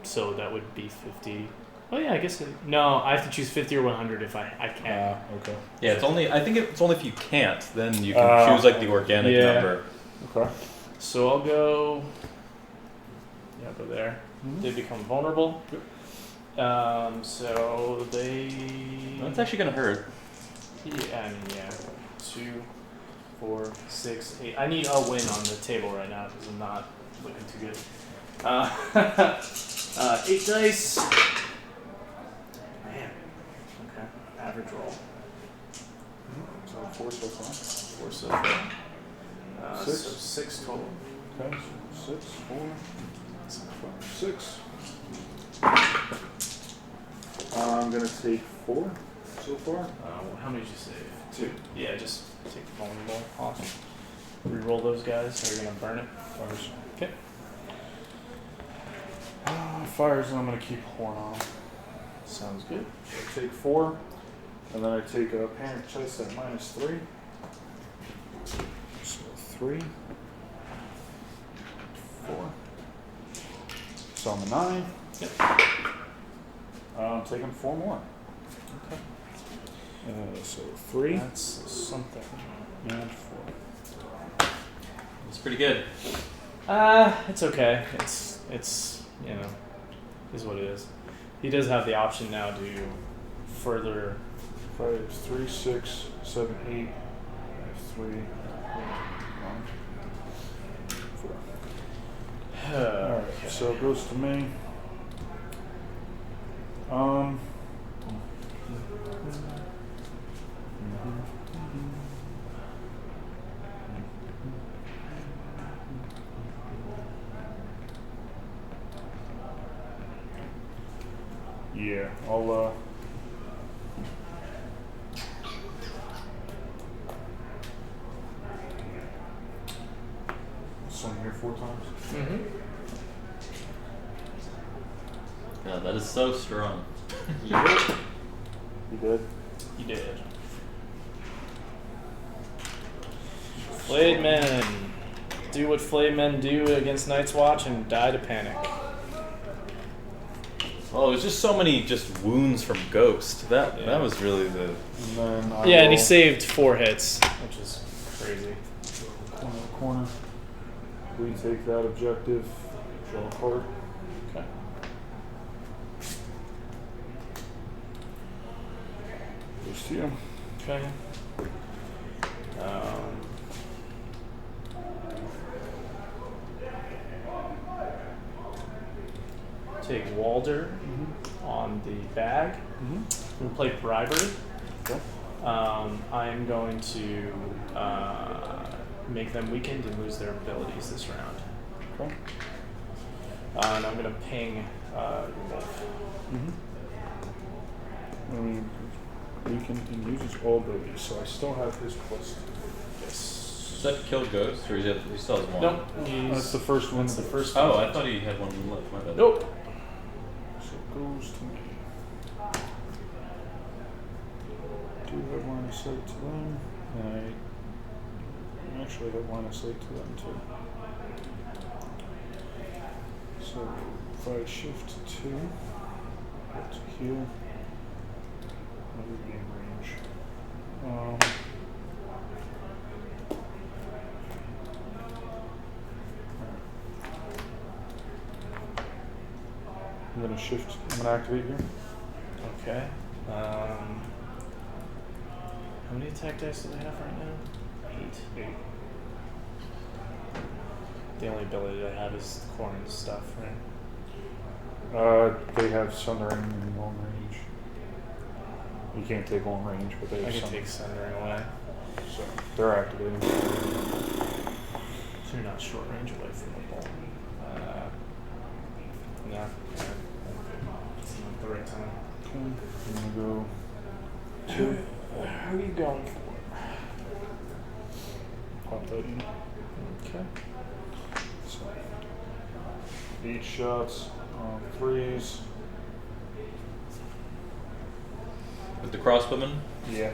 So that would be 50. Oh yeah, I guess no. I have to choose 50 or 100 if I can. Okay. Yeah, it's only. I think it's only if you can't. Then you can choose like the organic yeah. number. Okay. So I'll go. Yeah, I'll go there. Mm-hmm. They become vulnerable. So they. That's actually gonna hurt. Yeah, 2, 4, 6, 8. I need a win on the table right now because I'm not looking too good. 8 dice. Man. Okay. Average roll. So 4 so far. 4 so far. 6. So 6 total. Okay. So 6, 4, 5, 6. I'm gonna take 4 so far. How many did you save? 2. Yeah, just take the vulnerable off. Reroll those guys. Are you gonna burn it? Fires. Okay. Fires, and I'm gonna keep horn on. Sounds good. I take 4, and then I take a panic chest at -3. So 3, 4. So I'm a 9. Yep. I'm taking 4 more. Okay. So 3 That's something. and 4. It's pretty good. It's okay. It's is what it is. He does have the option now to further. 5, 3, 6, 7, 8, 3, 1, 4. Alright, so it goes to me. Yeah, I'll swing here 4 times. Mm-hmm. God, that is so strong. You did? You did. Flayed men. Do what flayed men do against Night's Watch and die to panic. Oh, there's just so many just wounds from Ghost. That was really the. And then I Yeah, and he will saved 4 hits, which is crazy. corner to corner. We take that objective. Draw a card. Okay. Goes to you. Okay. Take Walder on the bag. We'll play Bribery. Okay. I'm going to make them weakened and lose their abilities this round. Okay. And I'm going to ping your wolf. We can use his all abilities, so I still have his plus 2. Yes. Does that kill Ghost, or he still has 1? Nope. That's the first one. That's the first Oh, one. I thought he had 1 left. My bad. Nope. So it goes to me. Do have line of sight to them. actually have line of sight to them too. So if I shift 2, go to here, I would be in range. I'm gonna shift. I'm gonna activate here. Okay. How many attack dice do they have right now? 8. 8. The only ability they have is Corn's stuff, right? They have Sundering in long range. You can't take long range, but they have I can Sundering. take Sundering away. So they're activating. So you're not short range away from the ball. No. It's not the right time. Okay. I'm gonna go 2. Who are you going for? Pop that unit. Okay. So 8 shots on 3s. With the crossbowmen? Yeah.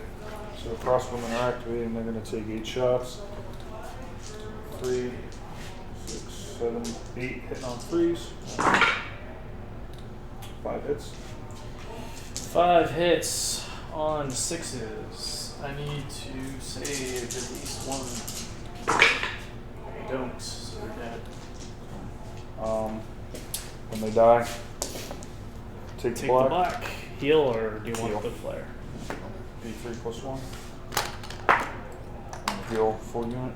So crossbowmen are activating. They're going to take 8 shots. 3, 6, 7, 8 hitting on 3s. 5 hits. 5 hits on 6s. I need to save at least 1. I don't, so they're dead. When they die, take Take black. the black. Heal, or do you Heal. want the flare? D3 plus 1. And heal full unit.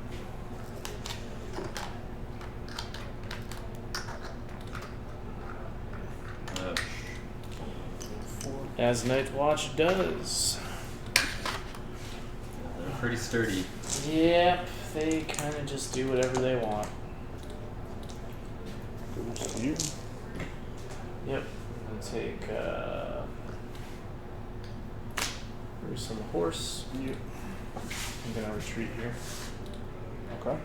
As Night Watch does. Pretty sturdy. Yep, they kind of just do whatever they want. Goes to you. Yep. And take Bruce on the horse. Yep. I'm gonna retreat here. Okay.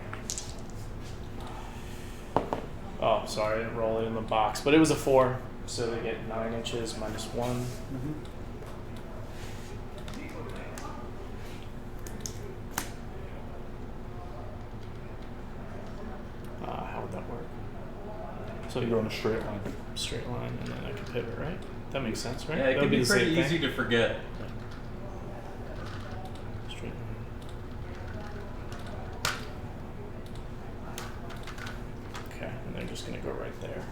Oh, sorry, I didn't roll it in the box, but it was a 4, so they get 9 inches minus 1. Mm-hmm. How would that work? So You you go in a straight line. straight line, and then I can pivot, right? That makes sense, right? Yeah, it That can would be the pretty same easy thing. to forget. Straight line. Okay, and they're just gonna go right there.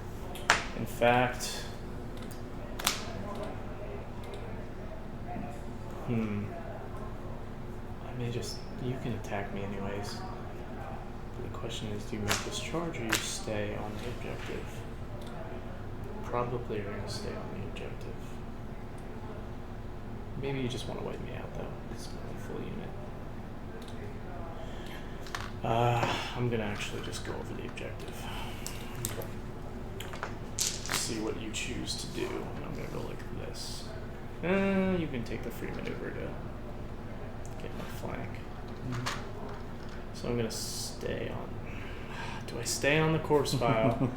In fact, I may just, you can attack me anyways. But the question is, do you make this charge or you stay on the objective? Probably you're gonna stay on the objective. Maybe you just want to wipe me out though. It's my full unit. I'm gonna actually just go over the objective. See what you choose to do, and I'm gonna go like this. You can take the free maneuver to get my flank. So I'm gonna stay on. Do I stay on the corpse pile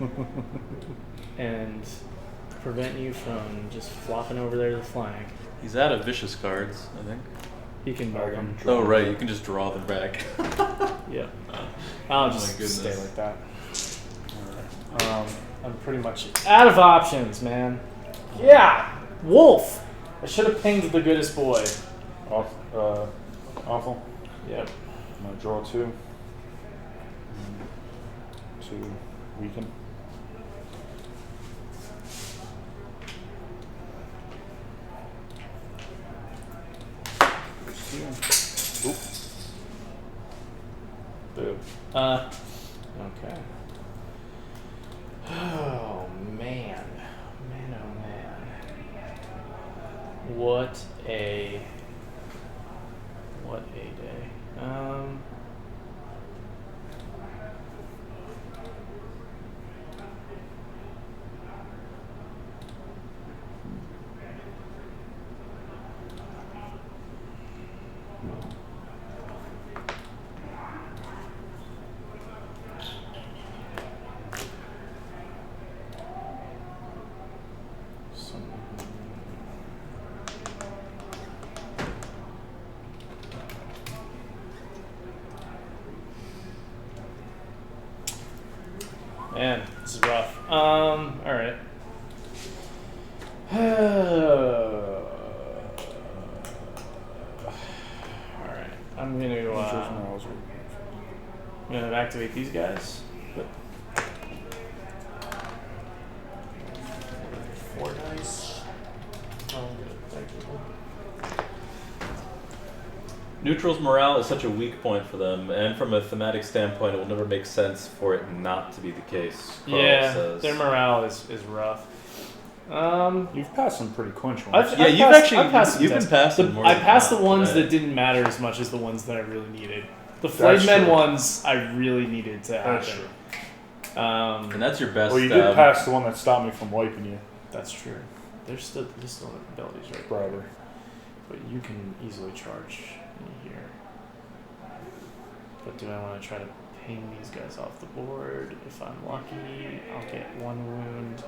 and prevent you from just flopping over there to the flank? He's out of vicious cards, I think. You can bargain. Oh, right, you can just draw them back. Yeah. I'll Oh just my stay goodness. like that. I'm pretty much out of options, man. Yeah! Wolf! I should have pinged the goodest boy. Awful. Yep. I'm gonna draw 2. To weaken. Oop. Boo. Okay. Oh, man. Man, oh, man. What a day. Man, this is rough. Alright. Alright. I'm gonna activate these guys. But 4 dice. Oh, good. Thank you. Neutral's morale is such a weak point for them, and from a thematic standpoint, it will never make sense for it not to be the case. Carl says. Their morale is rough. You've passed some pretty quench ones. I've passed you've been passing more. I passed the than ones today. that didn't matter as much as the ones that I really needed. The That's Flayed Men true. ones I really needed to That's happen. true. And that's your best. Well, you did pass the one that stopped me from wiping you. That's true. There's still abilities right Briber. but you can easily charge me here. But do I want to try to ping these guys off the board? If I'm lucky, I'll get 1 wound.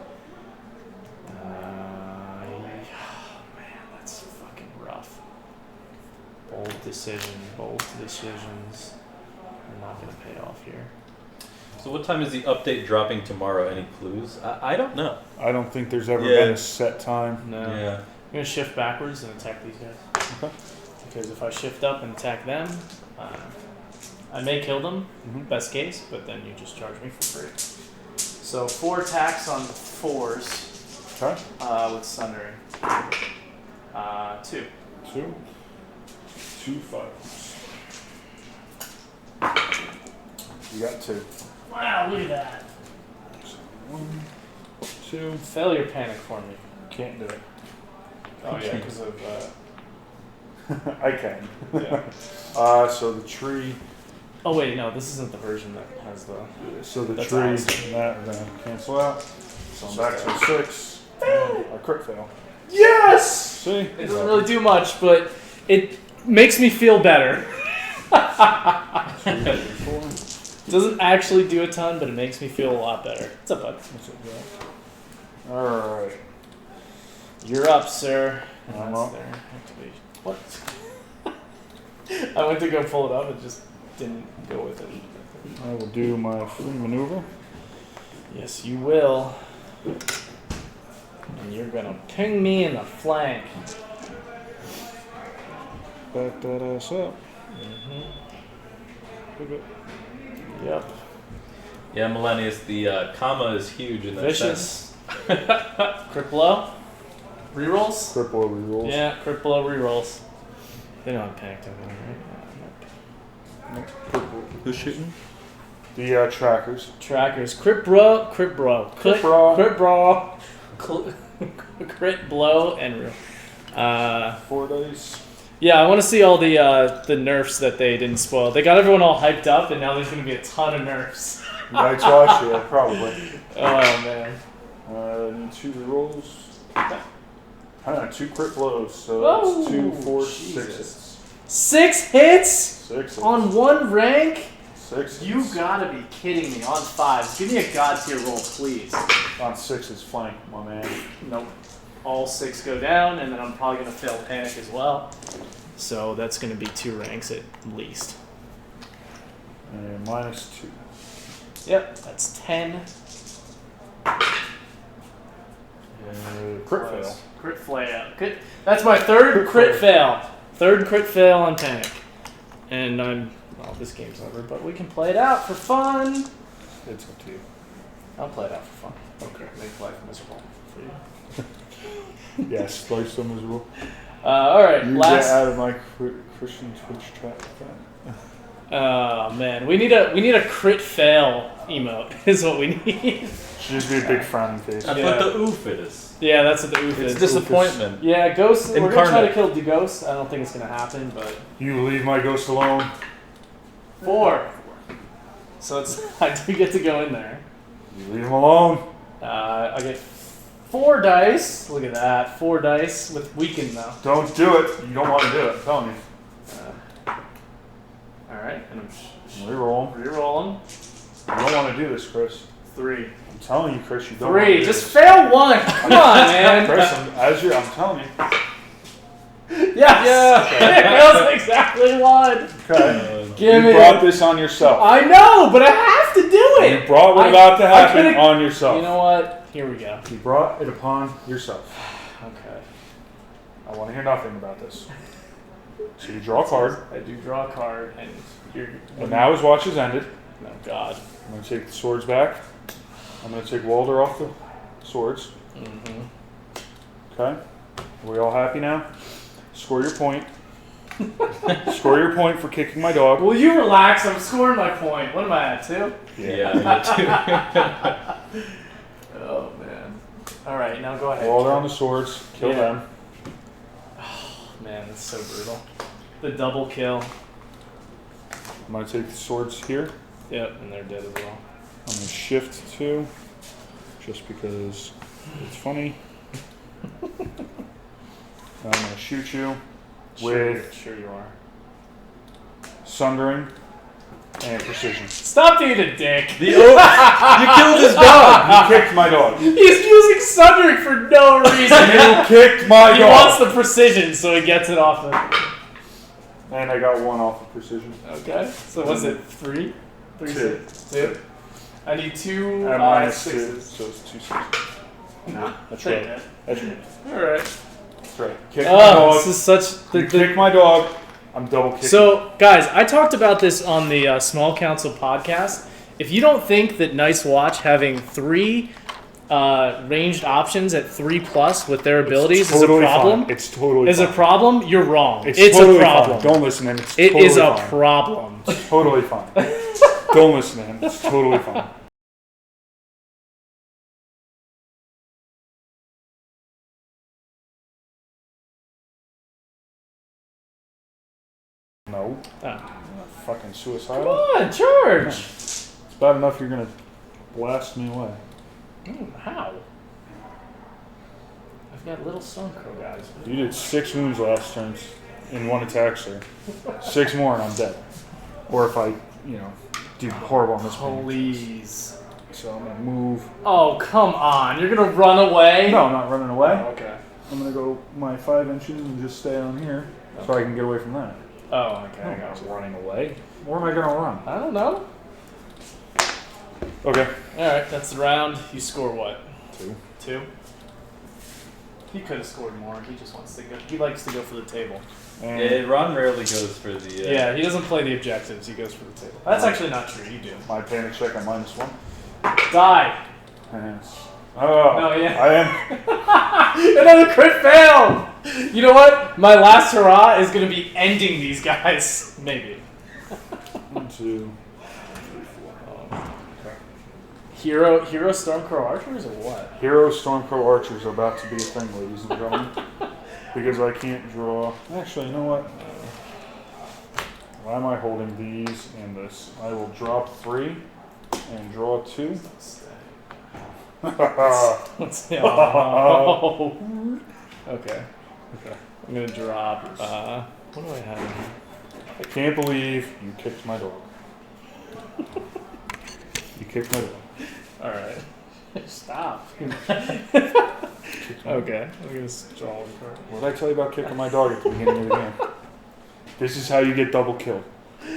Man, that's fucking rough. Bold decisions. Are not going to pay off here. So what time is the update dropping tomorrow? Any clues? I don't know. I don't think there's ever Yeah. been a set time. No. Yeah. I'm going to shift backwards and attack these guys. Okay. Because if I shift up and attack them, I may kill them, best case, but then you just charge me for free. So 4 attacks on the 4s Okay. with Sundering. 2. 2. 2 5s. You got 2. Wow, look at that. 1, 2. Failure panic for me. Can't do it. Oh yeah, because of I can. yeah. So the tree. Oh wait, no, this isn't the version that has the. So the That's tree awesome. and that are gonna cancel out. So I'm back to a 6. And a crit fail. Yes. See? It doesn't really do much, but it makes me feel better. It doesn't actually do a ton, but it makes me feel a lot better. What's up, bud? What's up, bro? All right. You're up, sir. And I'm that's up. their activation. What? I went to go pull it up, it just didn't go with it. I will do my free maneuver. Yes, you will. And you're gonna ping me in the flank. Back that ass up. Yep. Yeah, Millennius, the comma is huge in that Vicious. Crit blow. Rerolls? Crit blow rerolls. Yeah, crit blow rerolls. They don't have panic token, right? Nope. Crit blow. Who's shooting? The trackers. Trackers. Crit bro. Crit bro. Crit bro. Crit blow and real. 4 dice. Yeah, I want to see all the nerfs that they didn't spoil. They got everyone all hyped up, and now there's going to be a ton of nerfs. Night's Watch, yeah, probably. Oh man. Need 2 rerolls. 2 crit blows, so Oh, that's 2, 4, Jesus. 6. 6 hits 6 on 1 rank? 6. You gotta be kidding me. On 5s. Give me a god tier roll, please. On 6 is flank, my man. Nope. All 6 go down, and then I'm probably gonna fail panic as well. So that's gonna be 2 ranks at least. And minus 2. Yep, that's 10. Crit fail. Crit fail. That's my 3rd crit fail. 3rd crit fail on panic. And well, this game's over, but we can play it out for fun. It's up to you. I'll play it out for fun. Okay. Make life miserable for you. Yes, life so miserable. Alright, You last. get out of my Christian Twitch trap. Oh man, we need a crit fail emote. Is what we need. Should just be a big frowning face. That's Yeah. what the oof is. Yeah, that's what the oof It's is. disappointment. Yeah, Ghost. We're gonna try to Incarnate. kill the Ghost. I don't think it's gonna happen, but You leave my ghost alone. 4. So it's I do get to go in there. You leave him alone. I get 4 dice. Look at that, 4 dice with weaken though. Don't do it. You don't want to do it. I'm telling you. All right, and I'm Reroll. rerolling. You don't want to do this, Chris. 3. I'm telling you, Chris. You don't. want to 3. do Just this. fail 1. Come on, man. Chris, I'm telling you. Yes. It fails exactly 1. Okay. Give you me. brought this on yourself. I know, but I have to do You it. it. brought what about to happen could've- on yourself. You know what? Here we go. You brought it upon yourself. Okay. I want to hear nothing about this. So you draw a card, I do draw a card, and you're. and now his watch is ended. Oh God. I'm going to take the swords back. I'm going to take Walder off the swords. Mm-hmm. Okay? Are we all happy now? Score your point. Score your point for kicking my dog. Will you relax? I'm scoring my point. What am I at, 2? Yeah, me too. Oh man. All right, now go ahead. Walder on the swords. Kill Yeah. them. Oh man, that's so brutal. The double kill. I'm going to take the swords here. Yep, and they're dead as well. I'm going to shift 2, just because it's funny. I'm going to shoot you with Sure you are. Sundering and Precision. Stop being a dick. You killed his dog. You kicked my dog. He's using sundering for no reason. You kicked my He dog. wants the precision, so he gets it off of. And I got 1 off of Precision. Okay. So was it 3? 3, 2. 2. I need 2 At minus 2, 6s. so it's 2 6s. Nah, That's right. That's right. All right. That's right. Kick my Oh, dog. this is such. You kick my dog. I'm double kicking. So, guys, I talked about this on the Small Council podcast. If you don't think that Nice Watch having 3 ranged options at 3+ with their abilities totally is a problem, Fine. It's totally is fine. a problem, you're wrong. It's It's totally a problem. Fine. Don't listen to him. It's It totally is a fine. problem. It's totally fine. Don't listen to him. It's totally fine. No. Oh. I'm not fucking Come suicidal. on, charge! It's bad enough you're gonna blast me away. How? I've got little Stonecrow guys. You did 6 wounds last turn in 1 attack, sir. 6 more and I'm dead. Or if I, do horrible on this point. Please. So I'm gonna move. Oh, come on. You're going to run away? No, I'm not running away. Oh, okay. I'm gonna go my 5 inches and just stay on here so I can get away from that. Oh, okay. I'm not running away. Where am I gonna run? I don't know. Okay. Alright, that's the round. You score what? 2. 2? He could have scored more. He just wants to go. He likes to go for the table. And Yeah, Ron rarely goes for the. Yeah, he doesn't play the objectives. He goes for the table. That's actually not true. You do. my panic check on -1. Die. Yes. Oh, No, yeah. I am. Another crit fail! You know what? My last hurrah is going to be ending these guys. Maybe. 1, 2. Hero Stormcrow Archers or what? Hero Stormcrow Archers are about to be a thing, ladies and gentlemen. Because I can't draw. Actually, you know what? Why am I holding these and this? I will drop 3 and draw 2. Let's see. Oh. Okay. I'm going to drop. What do I have in here? I can't believe you kicked my dog. You kicked my dog. Alright. Stop. Okay. I'm going to draw one card. What did I tell you about kicking my dog at the beginning of the game? This is how you get double killed.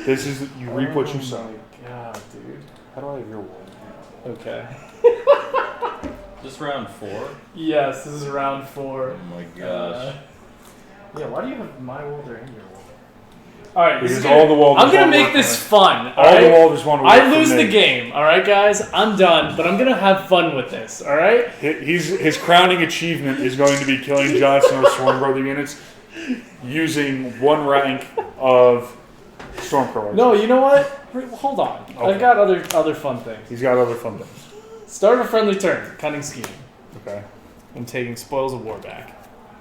This is you reap what you sow. Oh my god, dude. How do I have your wall? Okay. Just round 4. Yes, this is round 4. Oh my gosh. Yeah, why do you have my Walder and your Walder? Alright, Because all the Walders I'm gonna won't make work this for fun. All the Walders want to work I for lose me. the game, alright guys? I'm done, but I'm gonna have fun with this, alright? His crowning achievement is going to be killing Jon Snow's Stormbrother units using 1 rank of Stormcrow. No, you know what? Hold on. Okay. I've got other fun things. He's got other fun things. Start of a friendly turn. Cunning scheme. Okay. I'm taking spoils of war back.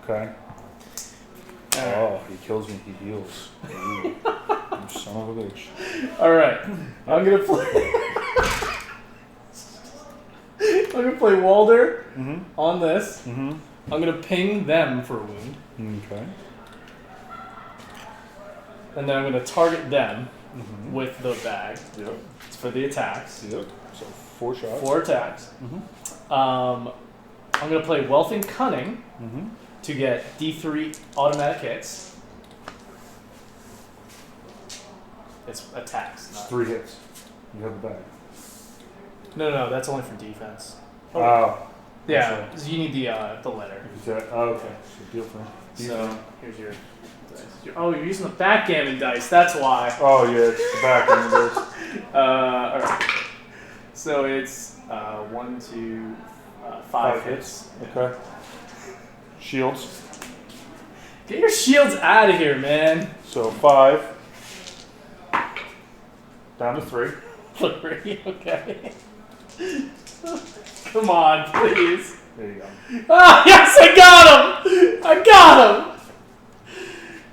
Okay. Alright. Oh, he kills me. He heals. Ooh. You son of a bitch. Alright. I'm gonna play. I'm gonna play Walder Mm-hmm. on this. Mm-hmm. I'm gonna ping them for a wound. Okay. And then I'm gonna target them Mm-hmm. with the bag. Yep. It's for the attacks. Yep. So 4 shots. 4 attacks. Mm-hmm. I'm gonna play Wealth and Cunning Mm-hmm. to get D3 automatic hits. It's attacks. It's Not 3 hits. You have the bag. No, that's only for defense. Oh. Yeah, so you need the letter. Is that, oh, okay. So deal for So here's your dice. Oh, you're using the backgammon dice. That's why. Oh yeah, it's the back end of this. All right. So it's 1, 2, 5 hits. Okay. Shields. Get your shields out of here, man. So 5. Down to 3. 3. Okay. Come on, please. There you go. Ah, yes, I got him. I got him.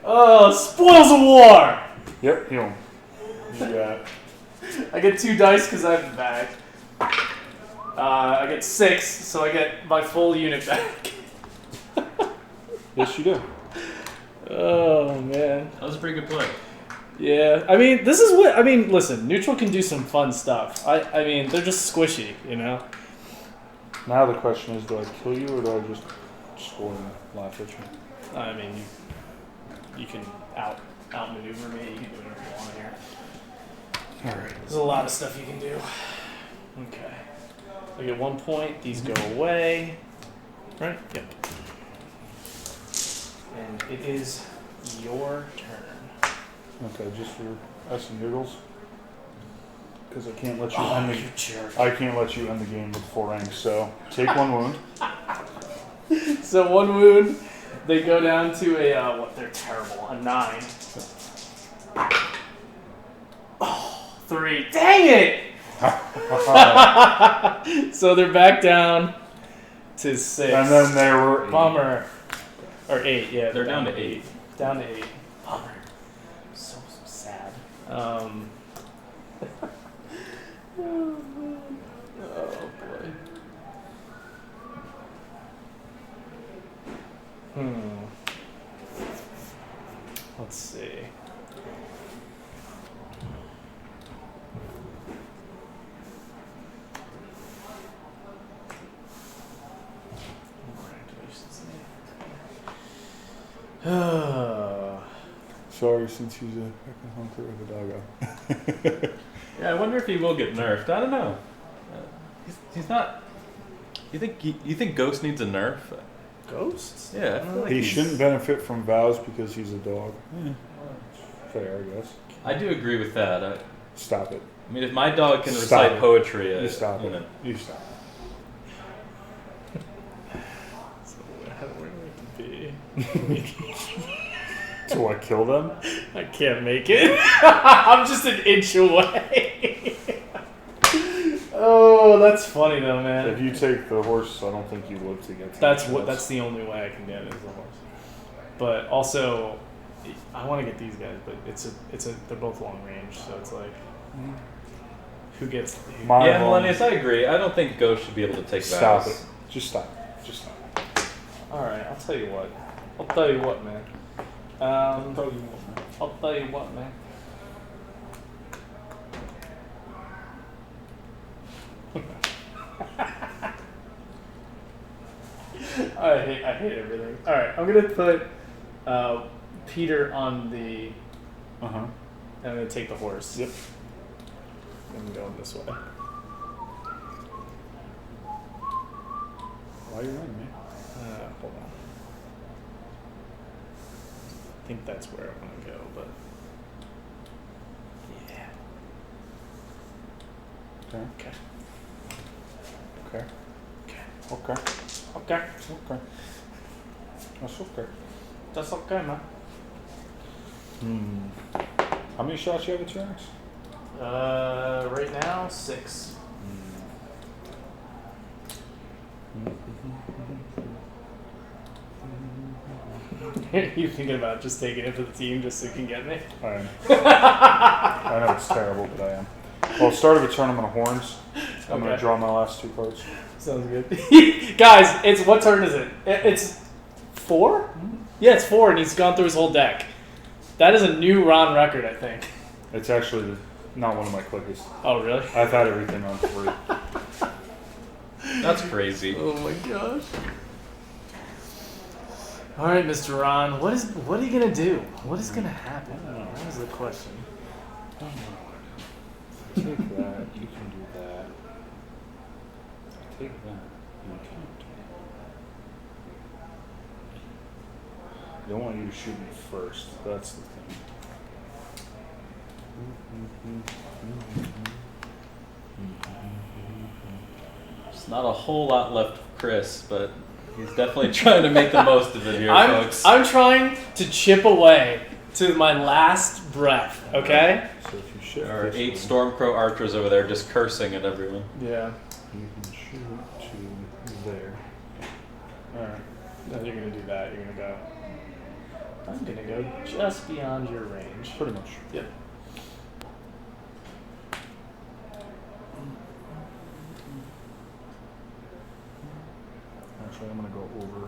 Oh, spoils of war. Yep, heal him. You got it. I get 2 dice because I have the bag. I get 6, so I get my full unit back. Yes, you do. Oh man, That was a pretty good play. yeah. I mean, this is what I mean. Listen, neutral can do some fun stuff. I mean, they're just squishy, you know. Now the question is, do I kill you or do I just score and laugh at you? I mean, you can outmaneuver me. You can do whatever you want here. All right. There's a lot of stuff you can do. Okay. I get 1 point. These go away. Right? Yep. And it is your turn. Okay, just for us and giggles. Because I can't let you Oh, you jerk. I can't let you end the game with 4 ranks. So take 1 wound. So 1 wound. They go down to a what? They're terrible. A 9. Oh, 3. Dang it! So they're back down to 6. And then there were 8. Bummer. Or 8, yeah. They're down to 8. Down to 8. Bummer. So sad. Oh boy. Let's see. Sorry, since he's a fucking hunker of a doggo. Yeah, I wonder if he will get nerfed. I don't know. He's not. You think Ghost needs a nerf? Ghosts? Yeah, I feel like He he's- shouldn't benefit from vows because he's a dog. Fair, I guess. I do agree with that. Stop it. I mean, if my dog can Stop recite it. poetry, You stop you it. know. You stop So where do we be? it. Do I kill them? I can't make it. I'm just an inch away. Oh, that's funny though, man. If you take the horse, I don't think you live to get to That's the what. That's the only way I can get is the horse. But also, I want to get these guys, but it's a. They're both long range, so it's like, who gets? Who, My Yeah, home- Millennius, I agree. I don't think Ghost should be able to take Stop vows. it. Just stop. Just stop. all right, I'll tell you what. I'll tell you what, man. I'll tell you what, man. I hate everything. All right, I'm gonna put Peter on the. Uh huh. And I'm gonna take the horse. Yep. I'm going this way. Why are you running, man? Hold on. I think that's where I want to go, but yeah. Okay. Okay. Okay. Okay. Okay. Okay. Okay. That's okay. That's okay, man. How many shots you have at your axe? Right now 6. You thinking about just taking it for the team just so you can get me? I am. I know it's terrible, but I am. Well, start of a tournament of horns. I'm going to Okay. draw my last 2 cards. Sounds good. Guys, it's what turn is it? It's 4? Yeah, it's 4, and he's gone through his whole deck. That is a new Ron record, I think. It's actually not one of my quickest. Oh, really? I've had everything on 3. That's crazy. Oh my gosh. All right, Mr. Ron, what are you gonna do? What is gonna happen? That was the question. Take that. You can do that. Take that. You can't. They don't want you to shoot me first. That's the thing. There's not a whole lot left of Chris, but he's definitely trying to make the most of it here, folks. I'm trying to chip away to my last breath, okay? So if you shift There are this 8 way, Stormcrow archers over there just cursing at everyone. Yeah. you can shoot to there. Alright. No, you're gonna do that. You're gonna go. I'm gonna go just beyond your range. Pretty much. Yep. Actually, I'm gonna go over.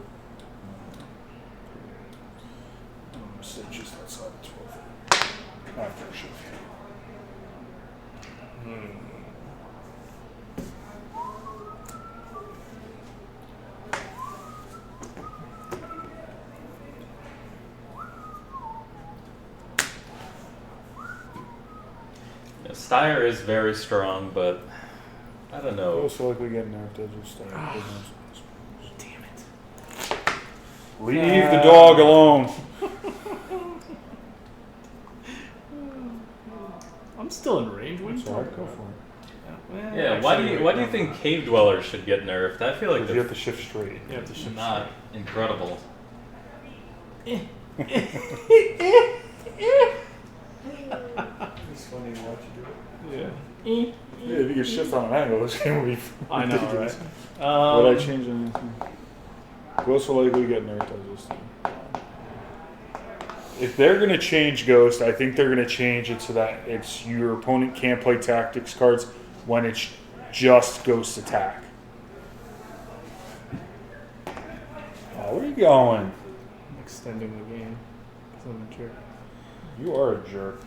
I'm gonna say just outside of 12. After shift. Yeah, Styre is very strong, but I don't know. Most likely get nerfed as we start. Damn it. Leave the dog alone. I'm still in range. What are you It's alright, talking go about? for it. Yeah, why do you think cave dwellers should get nerfed? I feel like Because you they're have to shift straight. You have to shift not incredible. It's funny to watch you do Yeah. it. Yeah, if you could shift on an angle, this game would be I know, ridiculous. right? Would I change anything? Ghost will likely get nerfed as this thing. If they're going to change Ghost, I think they're going to change it so that it's your opponent can't play tactics cards when it's just Ghost attack. Oh, where are you going? I'm extending the game. 'Cause I'm a jerk. You are a jerk.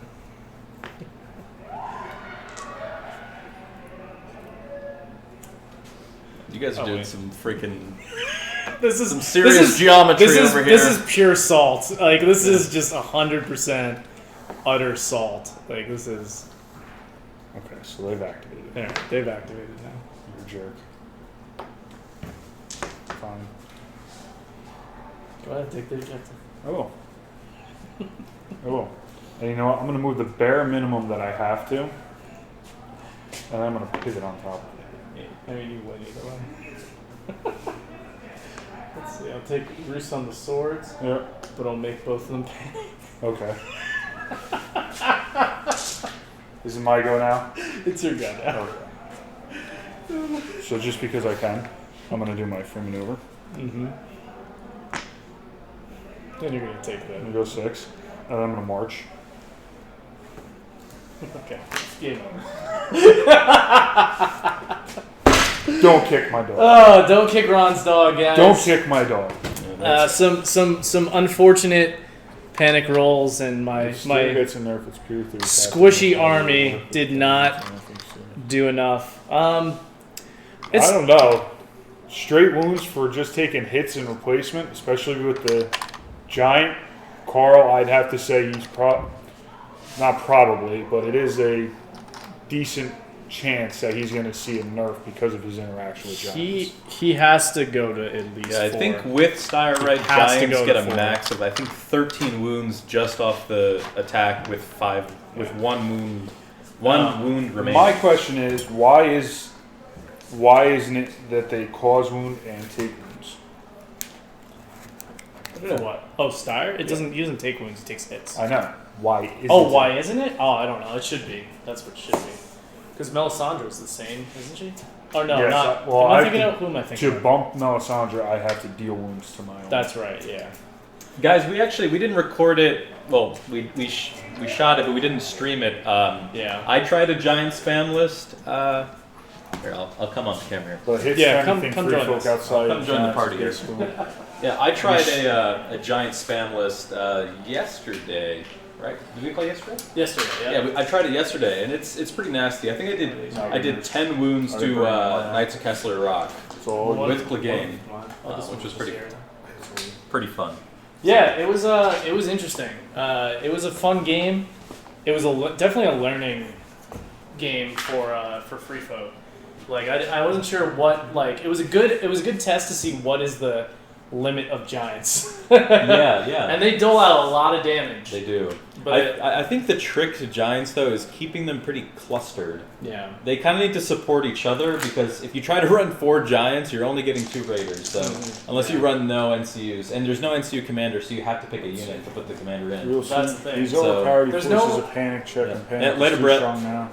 You guys are Oh, doing wait. some freaking This is some serious geometry over here. This is pure salt. Like this is just 100% utter salt. Like this is. Okay, so they've activated. There, they've activated now. You're a jerk. Fine. Go ahead, take the objective. I will. I will. And you know what? I'm going to move the bare minimum that I have to. And I'm going to pivot on top of it. I mean, you win either way. Let's see. I'll take Roost on the swords, Yep. but I'll make both of them panic. Okay. Is it my go now? It's your go now. Okay. So just because I can, I'm going to do my free maneuver. Mm-hmm. Then you're gonna take I'm that. going to go 6. And then I'm going to march. Okay. Game over. Don't kick my dog. Oh, don't kick Ron's dog, guys. Don't kick my dog. Some unfortunate panic rolls, and my Still gets in there if it's pure through. squishy army did not do enough. I It's don't know. Straight wounds for just taking hits in replacement, especially with the giant. Carl, I'd have to say he's not probably, but it is a decent chance that he's going to see a nerf because of his interaction with giants. he has to go to at least. Yeah, I 4. think with Styre Right, has to Giants go get to a 4. max of I think 13 wounds just off the attack with 1 wound remaining. My question is, why isn't it that they cause wound and take wounds? For what? Oh, Styre? It doesn't. He doesn't take wounds. He takes hits. I know. Why isn't Oh, it? why isn't it? Oh, I don't know. It should be. That's what it should be. Because Melisandre's the same, isn't she? Oh no, Yes, not. well, am I I thinking can- of who am I thinking To of? bump Melisandre, I have to deal wounds to my own. That's right. Yeah. Guys, we didn't record it. Well, we shot it, but we didn't stream it. Yeah. I tried a giant spam list. Here, I'll come on the camera here. But hits Yeah, anything come free join folk us. outside. Come join the giants party gets here. wounded. Yeah, I tried a giant spam list yesterday. Right? Did we play yesterday? Yesterday. Yeah. Yeah, I tried it yesterday, and it's pretty nasty. I think I did 10 wounds I didn't to bring mine. Knights of Kessler Rock, So with Clegane, This which one was pretty- here. pretty fun. Yeah, it was interesting. It was a fun game. It was definitely a learning game for free folk. Like I wasn't sure what like it was a good test to see what is the limit of giants. Yeah. And they dole out a lot of damage. They do. But I think the trick to giants, though, is keeping them pretty clustered. yeah. They kind of need to support each other, because if you try to run 4 giants, you're only getting 2 raiders. So unless you run no NCUs, and there's no NCU commander, so you have to pick a unit to put the commander in. Real That's soon, the thing. These So, overpowered there's forces no- a panic check Yeah. and panic. Yeah, later, is too Brett. strong now.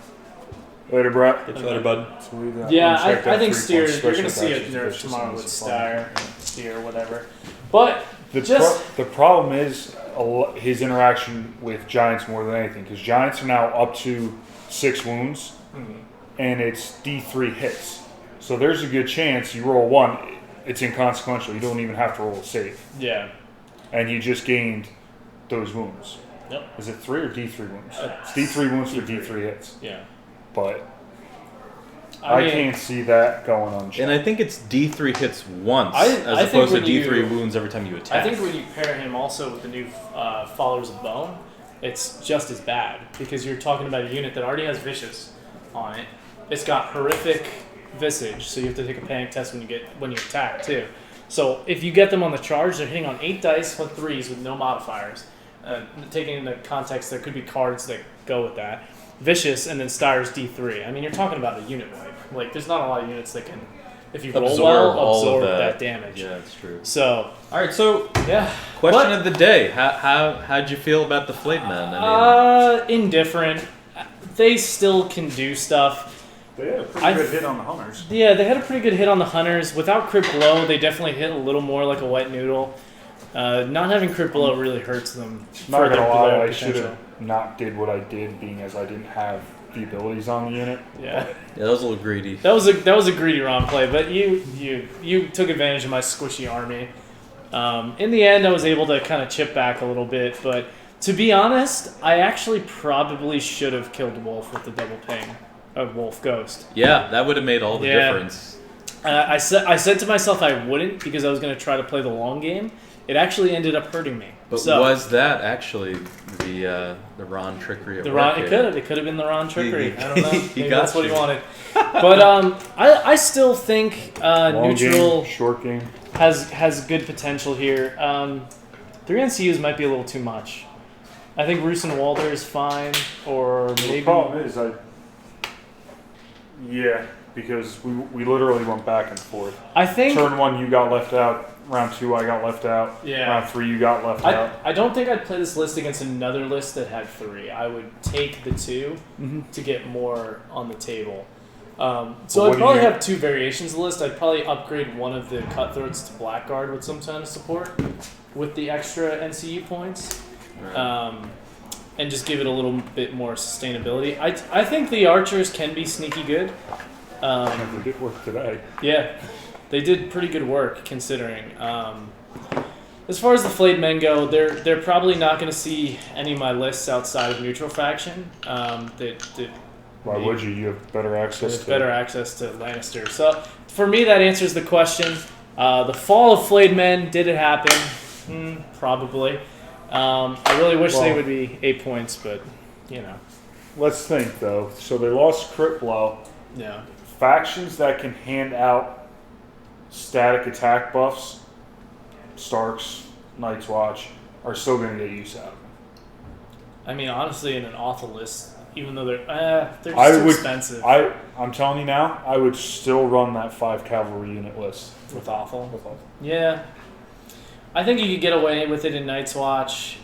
Later, Brett. Get you later, bud. So we got- Yeah, uncheck that I think 3-point Steer. You're special gonna see a attacks, nerf vicious, tomorrow and with discipline. Steer, whatever. But The just the problem is his interaction with giants more than anything, because giants are now up to 6 wounds, and it's D3 hits. So there's a good chance you roll 1, it's inconsequential. You don't even have to roll a save, yeah. and you just gained those wounds. Yep. Is it 3 or D3 wounds? Uh, It's D3 wounds for D3. D3 hits, Yeah. but I mean, can't see that going unchecked. And I think it's D3 hits once, I as think opposed to when you- D3 wounds every time you attack. I think when you pair him also with the new Followers of Bone, it's just as bad because you're talking about a unit that already has Vicious on it. It's got horrific Visage, so you have to take a panic test when you attack too. So if you get them on the charge, they're hitting on 8 dice with 3s with no modifiers. Taking into context, there could be cards that go with that. Vicious and then Styre's D3. I mean, you're talking about a unit wipe. Like, there's not a lot of units that can, if you roll well, all absorb of that damage. Yeah, that's true. So, All right, so yeah. question of the day: how'd you feel about the Flayed men? Indifferent. They still can do stuff. They had a pretty good hit on the hunters. Yeah, they had a pretty good hit on the hunters. Without crit blow, they definitely hit a little more like a wet noodle. Not having crit blow really hurts them. Not for gonna their lie, blow I should potential. have not did what I did, being as I didn't have the abilities on the unit. Yeah, Yeah, that was a little greedy. that was a greedy wrong play, but you took advantage of my squishy army. In the end, I was able to kind of chip back a little bit, but to be honest, I actually probably should have killed Wolf with the double ping of Wolf Ghost. Yeah, that would have made all the Yeah. difference. I said to myself I wouldn't because I was going to try to play the long game. It actually ended up hurting me. But So, was that actually the Ron trickery? the Ron? It could have been the Ron trickery. I don't know. He Maybe got that's what he you. wanted. But I still think Long neutral game, short game. has good potential here. 3 NCUs might be a little too much. I think Roos and Walder is fine, or maybe The problem is because we literally went back and forth. I think Turn 1 you got left out. Round 2 I got left out. Yeah. Round 3 you got left out. I don't think I'd play this list against another list that had 3. I would take the 2 to get more on the table. So what I'd do probably you- have 2 variations of the list. I'd probably upgrade one of the Cutthroats to Blackguard with some kind of support with the extra NCU points. And just give it a little bit more sustainability. I think the Archers can be sneaky good. Never did work today. Yeah, they did pretty good work considering. As far as the Flayed men go, they're probably not going to see any of my lists outside of neutral faction. Why would you? You have better access There's to better access to Lannister. So for me, that answers the question. The fall of Flayed men, did it happen? Probably. I really wish they would be 8 points, but you know. Let's think though. So they lost crit blow. Yeah. Factions that can hand out static attack buffs, Starks, Night's Watch, are still going to get use out of them. I mean, honestly, in an awful list, even though they're just I too would- expensive I'm telling you now, I would still run that 5 cavalry unit list. with awful. Yeah. I think you could get away with it in Night's Watch.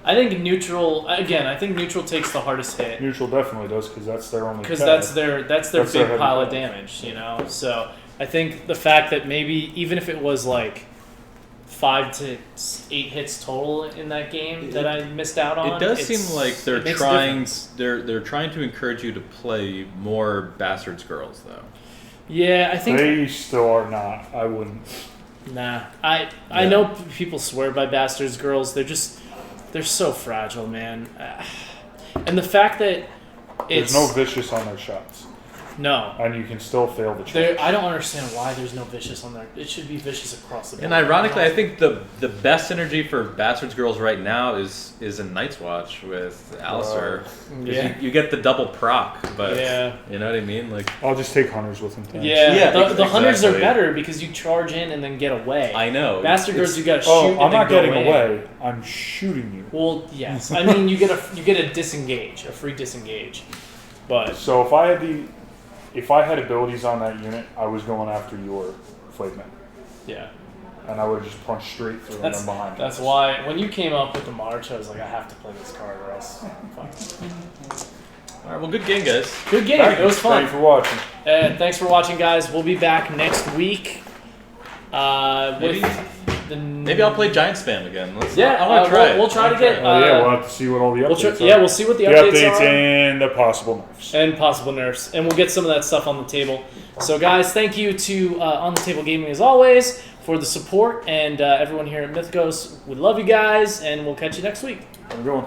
I think neutral. Again, I think neutral takes the hardest hit Neutral definitely does because that's their only. because tab. that's their That's their big heavy pile of tab. damage. You know, so I think the fact that maybe even if it was like 5 to 8 hits total in that game that I missed out on, It does seem like they're it makes a trying. difference. They're trying to encourage you to play more Bastards girls, though. Yeah, I think. They still are not. I wouldn't. Nah, I know people swear by Bastards girls. They're so fragile, man. And the fact that There's no vicious on their shots. No. and you can still fail the charge. I don't understand why there's no vicious on there. It should be vicious across the board. And ironically, I think the best synergy for Bastards Girls right now is in Night's Watch with Alistair. 'Cause Yeah. you get the double proc, but Yeah. you know what I mean? Like, I'll just take hunters with him. Thanks. Yeah, the hunters are exactly. better because you charge in and then get away. I know. Bastard Girls, you gotta shoot. Oh, and I'm then not go getting in. away. I'm shooting you. Well, yes. I mean, you get a disengage, a free disengage, but So if I had abilities on that unit, I was going after your Flayed men, yeah. and I would have just punched straight through That's them behind. that's why when you came up with the march, I was like, I have to play this card or else I'm fine. All right, well, good game, guys. Good game. Thank It was you. fun. Thank you for watching. And thanks for watching, guys. We'll be back next week. Maybe- With Maybe I'll play Giant Spam again. Yeah, I want to try it. We'll try to get. Oh yeah, we'll have to see what all the updates are. Yeah, we'll see what the The updates updates are. and the possible nerfs. And possible nerfs, and we'll get some of that stuff on the table. So, guys, thank you to On the Table Gaming as always for the support, and everyone here at Mythos. We love you guys, and we'll catch you next week. Have a good one.